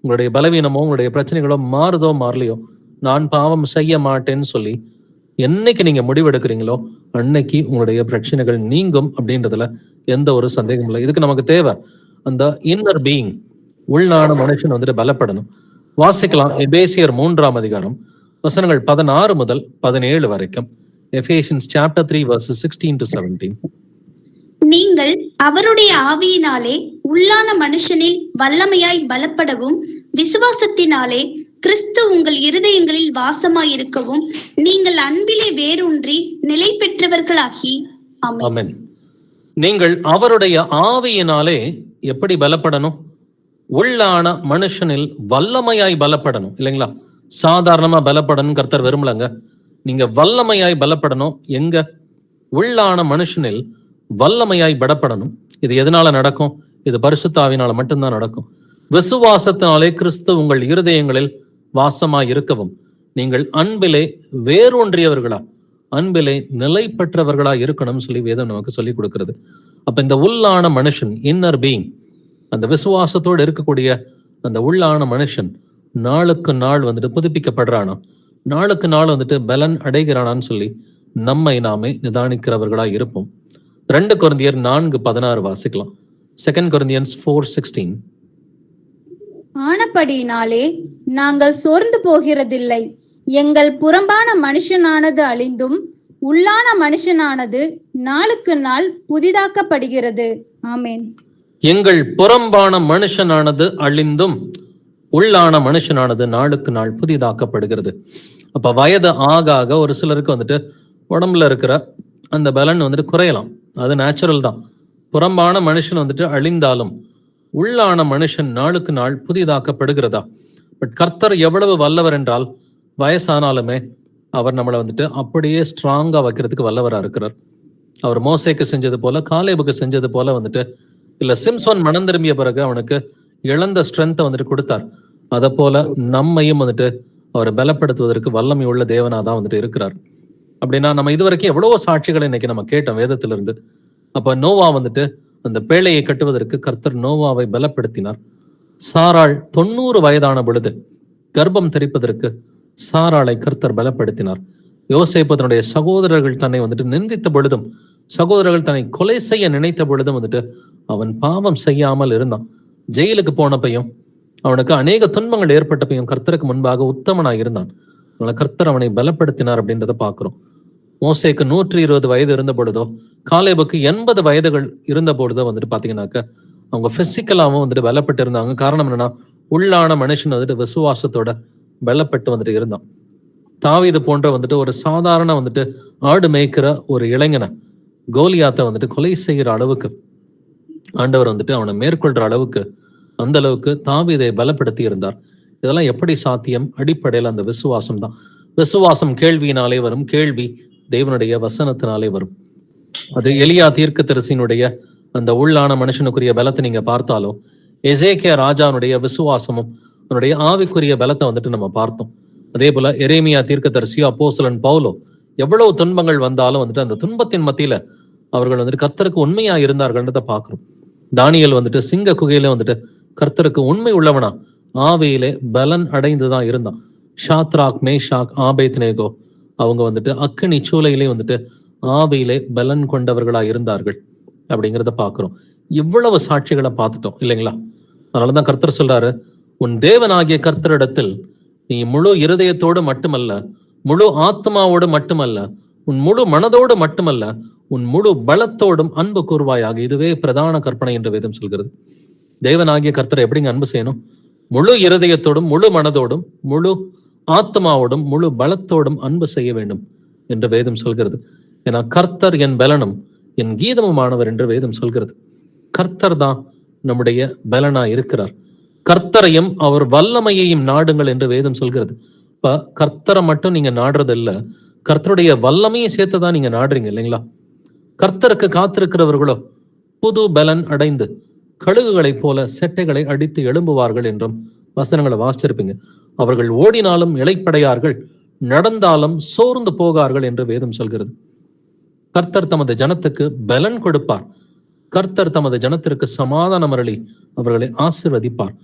உங்களுடைய பலவீனமோ உங்களுடைய பிரச்சனைகளோ மாறுதோ மாறலையோ, நான் பாவம் செய்ய மாட்டேன்னு சொல்லி என்னைக்கு நீங்க முடிவெடுக்கிறீங்களோ அன்னைக்கு உங்களுடைய பிரச்சனைகள் நீங்கும் அப்படின்றதுல எந்த ஒரு சந்தேகம் இல்லை. இதுக்கு நமக்கு தேவை அந்த இன்னர் பீயிங், உள்நான மனுஷன் வந்துட்டு பலப்படணும். வாசிக்கலாம் எபேசியர் 3ஆம் அதிகாரம் வசனங்கள் 16 முதல் 17 வரைக்கும். Ephesians chapter 3 verses 16 to 17. நீங்கள் அவருடைய ஆவியினாலே உள்ளான மனுஷனில் வல்லமையாய் பலப்படவும், விசுவாசத்தினாலே கிறிஸ்து உங்கள் இருதயங்களில் வாசமாயிருக்கவும், நீங்கள் அன்பிலே வேரூன்றி நிலை பெற்றவர்களாகி. ஆமென். நீங்கள் அவருடைய ஆவியினாலே எப்படி பலப்படணும்? உள்ளான மனுஷனில் வல்லமையாய் பலப்படணும். இல்லைங்களா? சாதாரணமா பலப்படணும் கர்த்தர் விரும்பலங்க. நீங்க வல்லமையாய் பலப்படணும். எங்க? உள்ளான மனுஷனில் வல்லமையாய் படப்படணும். இது எதனால நடக்கும்? இது பரிசுத்த ஆவியினால மட்டும்தான் நடக்கும். விசுவாசத்தினாலே கிறிஸ்து உங்கள் இருதயங்களில் வாசமாய் இருக்கவும் நீங்கள் அன்பிலே வேரூன்றியவர்களா, அன்பிலே நிலை பெற்றவர்களா இருக்கணும்னு சொல்லி வேதம் நமக்கு சொல்லி கொடுக்கிறது. அப்ப இந்த உள்ளான மனுஷன், இன்னர் பீயிங், அந்த விசுவாசத்தோடு இருக்கக்கூடிய அந்த உள்ளான மனுஷன் நாளுக்கு நாள் வந்துட்டு புதுப்பிக்கப்படுறானா, நாளுக்கு நாள் வந்துட்டு பலன் அடைகிறானான்னு சொல்லி நம்மை நாமே நிதானிக்கிறவர்களா இருப்போம். 2 கொரிந்தியர் 4:16 வாசிக்கலாம். 2 Corinthians 4:16. ஆனபடியினாலே நாங்கள் சோர்ந்து போகிறதில்லை. எங்கள் புறம்பான மனுஷனானது அழிந்தும் உள்ளான மனுஷனானது நாளுக்கு நாள் புதிதாக்கப்படுகிறது. ஆமென். எங்கள் புறம்பான மனுஷனானது அழிந்தும் உள்ளான மனுஷனானது நாளுக்கு நாள் புதிதாக்கப்படுகிறது. அப்ப வயது ஆக ஆக ஒரு சிலருக்கு வந்துட்டு உடம்புல இருக்கிற அந்த பலன் வந்துட்டு குறையலாம். அது நேச்சுரல் தான். புறம்பான மனுஷன் வந்துட்டு அழிந்தாலும் உள்ளான மனுஷன் நாளுக்கு நாள் புதிதாக்கப்படுகிறதா. பட் கர்த்தர் எவ்வளவு வல்லவர் என்றால், வயசானாலுமே அவர் நம்மளை வந்துட்டு அப்படியே ஸ்ட்ராங்கா வைக்கிறதுக்கு வல்லவரா இருக்கிறார். அவர் மோசேக்கு செஞ்சது போல, காலேபுக்கு செஞ்சது போல வந்துட்டு, இல்ல சிம்சோன் மனம் திரும்பிய பிறகு அவனுக்கு இழந்த ஸ்ட்ரென்த்தை வந்துட்டு கொடுத்தார். அதை போல நம்மையும் வந்துட்டு அவரை பலப்படுத்துவதற்கு வல்லமை உள்ள தேவனாதான் வந்துட்டு இருக்கிறார். அப்படின்னா நம்ம இதுவரைக்கும் எவ்வளவோ சாட்சிகளை இன்னைக்கு நம்ம கேட்டோம் வேதத்திலிருந்து. அப்ப நோவா வந்துட்டு அந்த பேழையை கட்டுவதற்கு கர்த்தர் நோவாவை பலப்படுத்தினார். சாராள் 90 வயதான பொழுது கர்ப்பம் தரிப்பதற்கு சாராளை கர்த்தர் பலப்படுத்தினார். யோசேப்பு தன்னுடைய சகோதரர்கள் தன்னை வந்துட்டு நிந்தித்த பொழுதும், சகோதரர்கள் தன்னை கொலை செய்ய நினைத்த பொழுதும் வந்துட்டு அவன் பாவம் செய்யாமல் இருந்தான். ஜெயிலுக்கு போனப்பையும் அவனுக்கு அநேக துன்பங்கள் ஏற்பட்டப்பையும் கர்த்தருக்கு முன்பாக உத்தமனாய் இருந்தான். அதனால கர்த்தர் அவனை பலப்படுத்தினார் அப்படின்றத பாக்குறோம். மோசேக்கு 120 வயது இருந்த பொழுதோ, காலேபுக்கு 80 வயதுகள் இருந்த பொழுதோ வந்துட்டு பாத்தீங்கன்னாக்க அவங்க பிசிக்கலாவும் வந்துட்டு பலப்பட்டு இருந்தாங்க. காரணம் என்னன்னா, உள்ளான மனுஷன் வந்துட்டு விசுவாசத்தோட பலப்பட்டு வந்துட்டு இருந்தான். தாவீது போன்ற வந்துட்டு ஒரு சாதாரண வந்துட்டு ஆடு மேய்க்கிற ஒரு இளைஞனை கோலியாத்தை வந்துட்டு கொலை செய்கிற அளவுக்கு ஆண்டவர் வந்துட்டு அவனை மேற்கொள்ற அளவுக்கு, அந்த அளவுக்கு தாவீதை பலப்படுத்தி இருந்தார். இதெல்லாம் எப்படி சாத்தியம்? அடிப்படையில் அந்த விசுவாசம் தான். விசுவாசம் கேள்வியினாலே வரும், கேள்வி தேவனுடைய வசனத்தினாலே வரும். அது எலியா தீர்க்கதரிசியினுடைய அந்த உள்ளான மனுஷனுக்குரிய பலத்தை நீங்க பார்த்தாலும், எசேக்கியா ராஜாவுடைய விசுவாசமும் அவனுடைய ஆவிக்குரிய பலத்தை வந்துட்டு நம்ம பார்த்தோம். அதே போல எரேமியா தீர்க்கதரிசியோ அப்போஸ்தலன் பவுலோ எவ்வளவு துன்பங்கள் வந்தாலும் வந்துட்டு அந்த துன்பத்தின் மத்தியில அவர்கள் வந்துட்டு கர்த்தருக்கு உண்மையா இருந்தார்கள்ன்றதை பார்க்கிறோம். தானியேல் வந்துட்டு சிங்க குகையில வந்துட்டு கர்த்தருக்கு உண்மை உள்ளவனா ஆவியிலே பலன் அடைந்துதான் இருந்தான். ஷாத்ராக், மேஷாக், ஆபேத்நேகோ அவங்க வந்துட்டு அக்கினி சூளையிலே வந்துட்டு ஆவியிலே பலன் கொண்டவர்களா இருந்தார்கள் அப்படிங்கிறத பாக்குறோம். இவ்வளவு சாட்சிகளை பார்த்துட்டோம் இல்லைங்களா? அதனாலதான் கர்த்தர் சொல்றாரு, உன் தேவனாகிய கர்த்தரிடத்தில் நீ முழு இருதயத்தோடு மட்டுமல்ல, முழு ஆத்மாவோடு மட்டுமல்ல, உன் முழு மனதோடு மட்டுமல்ல, உன் முழு பலத்தோடும் அன்பு கூர்வாயாக. இதுவே பிரதான கற்பனை என்று வேதம் சொல்கிறது. தேவனாகிய கர்த்தரை எப்படிங்க அன்பு செய்யணும்? முழு இருதயத்தோடும், முழு மனதோடும், முழு ஆத்மாவோடும், முழு பலத்தோடும் அன்பு செய்ய வேண்டும் என்று வேதம் சொல்கிறது. ஏன்னா கர்த்தர் என் பலனும் என் கீதமுமானவர் என்று வேதம் சொல்கிறது. கர்த்தர் தான் நம்முடைய பலனா இருக்கிறார். கர்த்தரையும் அவர் வல்லமையையும் நாடுங்கள் என்று வேதம் சொல்கிறது. இப்ப கர்த்தரை மட்டும் நீங்க நாடுறது இல்ல, கர்த்தருடைய வல்லமையை சேர்த்துதான் நீங்க நாடுறீங்க இல்லைங்களா? கர்த்தருக்கு காத்திருக்கிறவர்களோ புது பலன் அடைந்து கழுகுகளைப் போல செட்டைகளை அடித்து எழும்புவார்கள் என்றும் வசனங்களை வாசிச்சிருப்பீங்க. அவர்கள் ஓடினாலும் இளைப்படையார்கள், நடந்தாலும் சோர்ந்து போகார்கள் என்று வேதம் சொல்கிறது. கர்த்தர் தமது ஜனத்துக்கு பலன் கொடுப்பார். கர்த்தர் தமது ஜனத்திற்கு சமாதானம் அருளி அவர்களை ஆசீர்வதிப்பார்.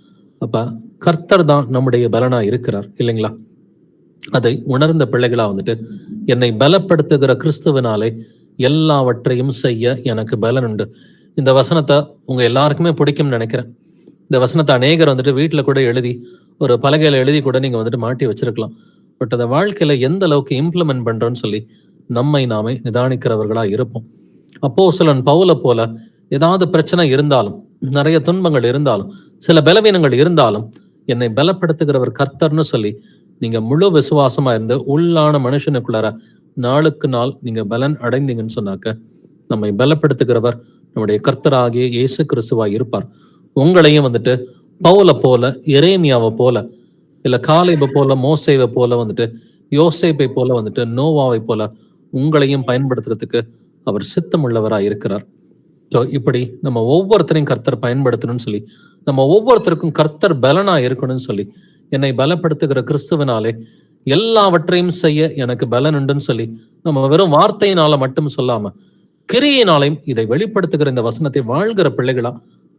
அப்ப கர்த்தர் தான் நம்முடைய பலனா இருக்கிறார் இல்லைங்களா? அதை உணர்ந்த பிள்ளைகளா வந்துட்டு, என்னை பலப்படுத்துகிற கிறிஸ்துவனாலே எல்லாவற்றையும் செய்ய எனக்கு பலன் உண்டு. இந்த வசனத்தை உங்க எல்லாருக்குமே பிடிக்கும்னு நினைக்கிறேன். இந்த வசனத்தை அநேகர் வந்துட்டு வீட்டுல கூட எழுதி, ஒரு பலகையில எழுதி கூட நீங்க வந்துட்டு மாட்டி வச்சிருக்கலாம். பட் அதை வாழ்க்கையில எந்த அளவுக்கு இம்ப்ளிமெண்ட் பண்றோன்னு சொல்லி நம்மை நாமே நிதானிக்கிறவர்களா இருப்போம். அப்போஸ்தலன் பவுலை போல ஏதாவது பிரச்சனை இருந்தாலும், நிறைய துன்பங்கள் இருந்தாலும், சில பலவீனங்கள் இருந்தாலும், என்னை பலப்படுத்துகிறவர் கர்த்தர்னு சொல்லி நீங்க முழு விசுவாசமா இருந்து உள்ளான மனுஷனுக்குள்ளார நாளுக்கு நாள் நீங்க பலன் அடைந்தீங்கன்னு சொன்னாக்க, நம்மை பலப்படுத்துகிறவர் நம்முடைய கர்த்தராகிய இயேசு கிறிஸ்துவாய் இருப்பார். உங்களையும் வந்துட்டு பவுலை போல, எரேமியாவை போல, இல்ல காலேபை போல, மோசேவை போல வந்துட்டு, யோசேப்பை போல வந்துட்டு, நோவாவை போல உங்களையும் பயன்படுத்துறதுக்கு அவர் சித்தமுள்ளவராய் இருக்கிறார். ஸோ இப்படி நம்ம ஒவ்வொருத்தரையும் கர்த்தர் பயன்படுத்தணும்னு சொல்லி, நம்ம ஒவ்வொருத்தருக்கும் கர்த்தர் பலனா இருக்கணும்னு சொல்லி, என்னை பலப்படுத்துகிற கிறிஸ்துவனாலே எல்லாவற்றையும் செய்ய எனக்கு பலன் உண்டுன்னு சொல்லி, நம்ம வெறும் வார்த்தையினால மட்டும் சொல்லாம கிரியினாலையும் இதை வெளிப்படுத்துகிற இந்த வசனத்தை வாழ்கிற பிள்ளைகளா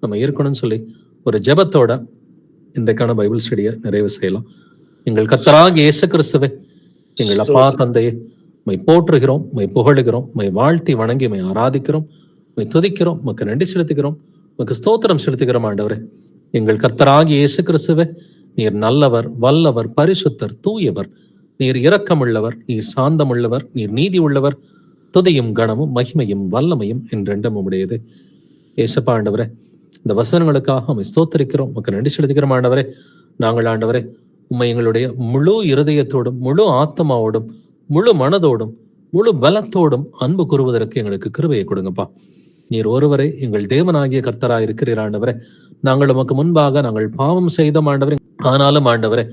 நம்ம இருக்கணும்னு சொல்லி ஒரு ஜெபத்தோட இன்றைக்கான பைபிள் ஸ்டடியை நிறைவு செய்யலாம். எங்கள் கர்த்தராகிய இயேசு கிறிஸ்துவே, எங்கள் அப்பா தந்தையே, மை போற்றுகிறோம், மை புகழுகிறோம், மை வாழ்த்தி வணங்கி மை ஆராதிக்கிறோம், மை துதிக்கிறோம், உமக்கு நன்றி செலுத்துகிறோம், உமக்கு ஸ்தோத்திரம் செலுத்துகிறோம். ஆண்டவரே, எங்கள் கர்த்தராகிய இயேசு கிறிஸ்துவே, நீர் நல்லவர், வல்லவர், பரிசுத்தர், தூயவர், நீர் இரக்கமுள்ளவர், நீர் சாந்தமுள்ளவர், நீர் நீதி உள்ளவர். துதியும் கனமும் மகிமையும் வல்லமையும் என்றென்றும் உடையது. ஏசப்பா ஆண்டவரே, இந்த வசனங்களுக்காக உம்மை ஸ்தோத்திரிக்கிறோம், உமக்கு நன்றி செலுத்துகிறோம். ஆண்டவரே, நாங்கள் ஆண்டவரே உம்மை எங்களுடைய முழு இருதயத்தோடும், முழு ஆத்மாவோடும், முழு மனதோடும், முழு பலத்தோடும் அன்பு கூறுவதற்கு எங்களுக்கு கிருபையை கொடுங்கப்பா. நீர் ஒருவரை எங்கள் தேவனாகிய கர்த்தராய் இருக்கிறீர். ஆண்டவரே, நாங்கள் உமக்கு முன்பாக நாங்கள் பாவம் செய்தோம் ஆண்டவரே. ஆனாலும் ஆண்டவரே,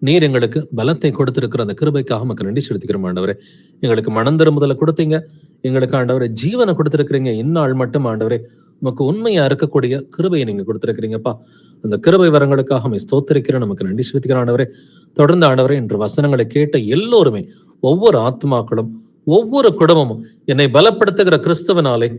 நீர் எங்களுக்கு பலத்தை கொடுத்திருக்கிற அந்த கிருபைக்காக உமக்கு நன்றி செலுத்துகிறோம். ஆண்டவரே, எங்களுக்கு மனம் திரும்புதலை கொடுத்தீங்க, எங்களுக்கு ஆண்டவரே ஜீவனை கொடுத்திருக்கிறீங்க. இந்நாள் மட்டும் ஆண்டவரே உமக்கு உண்மையா இருக்கக்கூடிய கிருபையை நீங்க கொடுத்திருக்கிறீங்கப்பா. அந்த கிருபை வரங்களுக்காக உம்மை ஸ்தோத்திரிக்கிறோம், நமக்கு நன்றி செலுத்துகிறோம். ஆண்டவரே, தொடர்ந்து ஆண்டவரே இன்று வசனங்களை கேட்ட எல்லோருமே, ஒவ்வொரு ஆத்மாக்களும், ஒவ்வொரு குடும்பமும் என்னை பலப்படுத்துகிற கிறிஸ்துவனாலே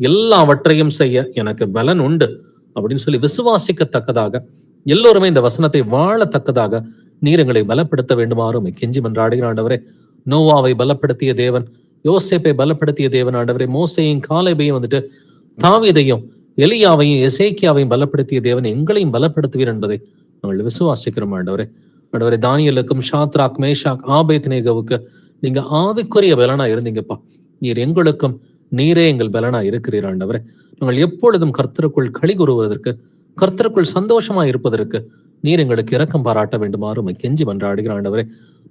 எல்லாவற்றையும் செய்ய எனக்கு பலன் உண்டு அப்படின்னு சொல்லி விசுவாசிக்கத்தக்கதாக, எல்லோருமே இந்த வசனத்தை வாழத்தக்கதாக நீர் எங்களை பலப்படுத்த வேண்டுமாறு உம்மை கெஞ்சி மன்றாடுகிற. ஆண்டவரே, நோவாவை பலப்படுத்திய தேவன், யோசேப்பை பலப்படுத்திய தேவன், ஆண்டவரே மோசேயும் காலேபையும் வந்துட்டு தாவீதையும் எலியாவையும் எசேக்கியாவையும் பலப்படுத்திய தேவன் எங்களையும் பலப்படுத்துவீர் என்பதை நாங்கள் விசுவாசிக்கிறோம். ஆண்டவரே, ஆண்டவரே தானியேலுக்கும் ஷாத்ராக், மேஷாக், ஆபேத்நேகோவுக்கு நீங்க ஆவிக்குரிய பலனா இருந்தீங்கப்பா. நீர் எங்களுக்கும் நீரே எங்கள் பலனா இருக்கிறீர். ஆண்டவரே, நாங்கள் எப்பொழுதும் கர்த்தருக்குள் களி கூறுவதற்கு, கர்த்தருக்குள் சந்தோஷமா இருப்பதற்கு நீர் எங்களுக்கு இரக்கம் பாராட்ட வேண்டுமாறு உம்மை கெஞ்சி மன்றாடுகிற. ஆண்டவரே,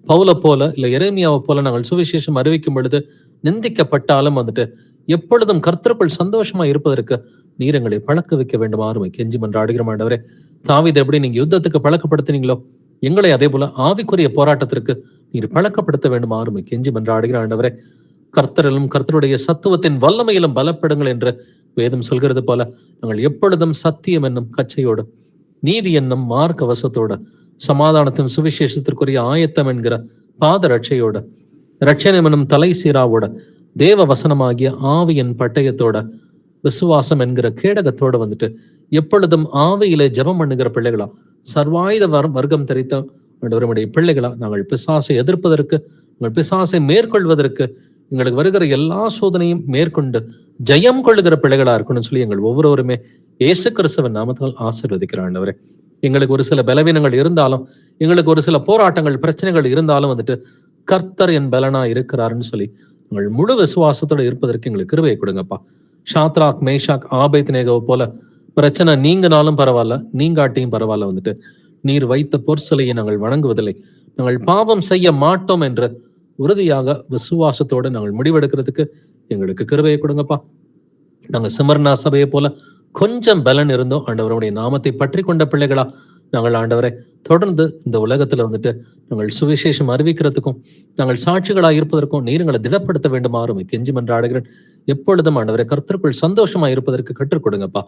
பவுலை போல இல்ல எரேமியாவை போல நாங்கள் சுவிசேஷம் அறிவிக்கும் பொழுது நிந்திக்கப்பட்டாலும் வந்துட்டு எப்பொழுதும் கர்த்தருக்குள் சந்தோஷமா இருப்பதற்கு நீர் எங்களை பழக்க வைக்க வேண்டுமாறு உம்மை கெஞ்சி மன்றாடுகிற. ஆண்டவரே, தாவீதை எப்படி நீங்க யுத்தத்துக்கு பழக்கப்படுத்தினீங்களோ, எங்களை அதே போல ஆவிக்குரிய போராட்டத்திற்கு நீர் பழக்கப்படுத்த வேண்டுமாறு உம்மை கெஞ்சி மன்றாடுகிற. ஆண்டவரே, கர்த்தரிலும் கர்த்தருடைய சத்துவத்தின் வல்லமையிலும் பலப்படுங்கள் என்று வேதம் சொல்கிறது போல நாங்கள் எப்பொழுதும் சத்தியம் என்னும் கச்சையோடு, நீதி என்னும் மார்க்க வசத்தோட, சமாதானத்தின் சுவிசேஷத்திற்குரிய ஆயத்தம் என்கிற பாத ரட்சையோட, ரட்சணம் என்னும் தலை சீராவோட, தேவ வசனமாகிய ஆவியின் பட்டயத்தோட, விசுவாசம் என்கிற கேடகத்தோட வந்துட்டு எப்பொழுதும் ஆவியிலே ஜெபம் பண்ணுகிற பிள்ளைகளா, சர்வாயுத வர்க்கம் தெரித்த ஆண்டவருடைய பிள்ளைகளா நாங்கள் பிசாசை எதிர்ப்பதற்கு, உங்கள் பிசாசை மேற்கொள்வதற்கு, எங்களுக்கு வருகிற எல்லா சோதனையும் மேற்கொண்டு ஜெயம் கொள்ளுகிற பிள்ளைகளா இருக்கணும்னு சொல்லி எங்கள் ஒவ்வொருவருமே இயேசு கிறிஸ்துவின் நாமத்தால் ஆசீர்வதிக்கிற. ஆண்டவரே, எங்களுக்கு ஒரு சில பலவீனங்கள் இருந்தாலும், எங்களுக்கு ஒரு சில போராட்டங்கள், பிரச்சனைகள் இருந்தாலும் வந்துட்டு கர்த்தர் என் பலனா இருக்கிறாருன்னு சொல்லி உங்கள் முழு விசுவாசத்தோடு இருப்பதற்கு எங்களுக்கு கிருபையை கொடுங்கப்பா. ஷாத்ராக், மேஷாக், ஆபேத்நேகோவை போல பிரச்சனை நீங்கினாலும் பரவாயில்ல, நீங்காட்டியும் பரவாயில்ல, வந்துட்டு நீர் வைத்த பொற்சிலையை நாங்கள் வணங்குவதில்லை, நாங்கள் பாவம் செய்ய மாட்டோம் என்ற உறுதியாக விசுவாசத்தோடு நாங்கள் முடிவெடுக்கிறதுக்கு எங்களுக்கு கிருபையை கொடுங்கப்பா. நாங்க சிமர்னா சபையை போல கொஞ்சம் பலன் இருந்தோம் ஆண்டவருடைய நாமத்தை பற்றி கொண்ட பிள்ளைகளா நாங்கள் ஆண்டவரை தொடர்ந்து இந்த உலகத்துல வந்துட்டு நாங்கள் சுவிசேஷம் அறிவிக்கிறதுக்கும், நாங்கள் சாட்சிகளாக இருப்பதற்கும் நீர் எங்களை திடப்படுத்த வேண்டுமாறு கெஞ்சி மன்றாடுகிறேன். எப்பொழுதும் ஆண்டவரை கர்த்தருக்குள் சந்தோஷமா இருப்பதற்கு கற்றுக் கொடுங்கப்பா.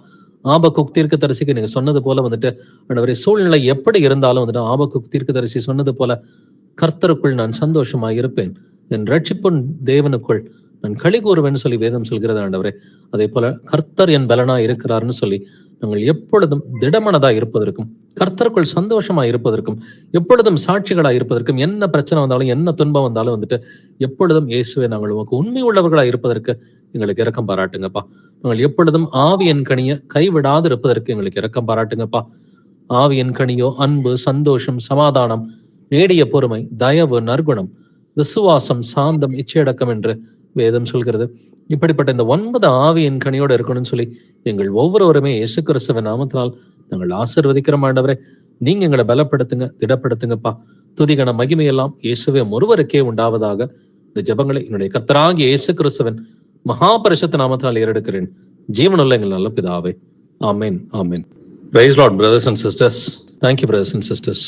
ஆபக்குக் தீர்க்கதரிசிக்கு நீங்க சொன்னது போல வந்துட்டு ஆண்டவரை சூழ்நிலை எப்படி இருந்தாலும் வந்துட்டு ஆபக்குக் தீர்க்கதரிசி சொன்னது போல கர்த்தருக்குள் நான் சந்தோஷமா இருப்பேன், என் ரட்சிப்பின் தேவனுக்குள் நான் களி கூறுவேன்னு சொல்லி வேதம் சொல்கிறது ஆண்டவரே. அதே போல கர்த்தர் என் பலனா இருக்கிறார்னு சொல்லி நாங்கள் எப்பொழுதும் திடமனதா இருப்பதற்கும், கர்த்தருக்குள் சந்தோஷமா இருப்பதற்கும், எப்பொழுதும் சாட்சிகளா இருப்பதற்கும், என்ன பிரச்சனை வந்தாலும் என்ன துன்பம் வந்தாலும் வந்துட்டு எப்பொழுதும் இயேசுவே நாங்கள் உமக்கு உண்மை உள்ளவர்களா இருப்பதற்கு எங்களுக்கு இரக்கம் பாராட்டுங்கப்பா. நாங்கள் எப்பொழுதும் ஆவியின் கனியை கைவிடாது இருப்பதற்கு எங்களுக்கு இரக்கம் பாராட்டுங்கப்பா. ஆவியின் கனியோ அன்பு, சந்தோஷம், சமாதானம், நீடிய பொறுமை, தயவு, நற்குணம், விசுவாசம், சாந்தம், இச்சையடக்கம் என்று வேதம் சொல்கிறது. இப்படிப்பட்ட இந்த 9 ஆவியின் கனியோடு இருக்கணும்னு சொல்லி எங்கள் ஒவ்வொருவருமே இயேசு கிறிஸ்துவின் நாமத்தினால் நாங்கள் ஆசீர்வதிக்கிற ஆண்டவரே. நீங்க எங்களை பலப்படுத்துங்க, திடப்படுத்துங்கப்பா. துதிகன மகிமையெல்லாம் இயேசுவே ஒருவருக்கே உண்டாவதாக. இந்த ஜெபங்களை என்னுடைய கர்த்தராகிய இயேசு கிறிஸ்துவின் மகா பரிசுத்த நாமத்தினால் ஏறெடுக்கிறேன், ஜீவனுள்ள எங்கள் நல்ல பிதாவே. ஆமென், ஆமென். Praise Lord, brothers and sisters. Thank you, brothers and sisters.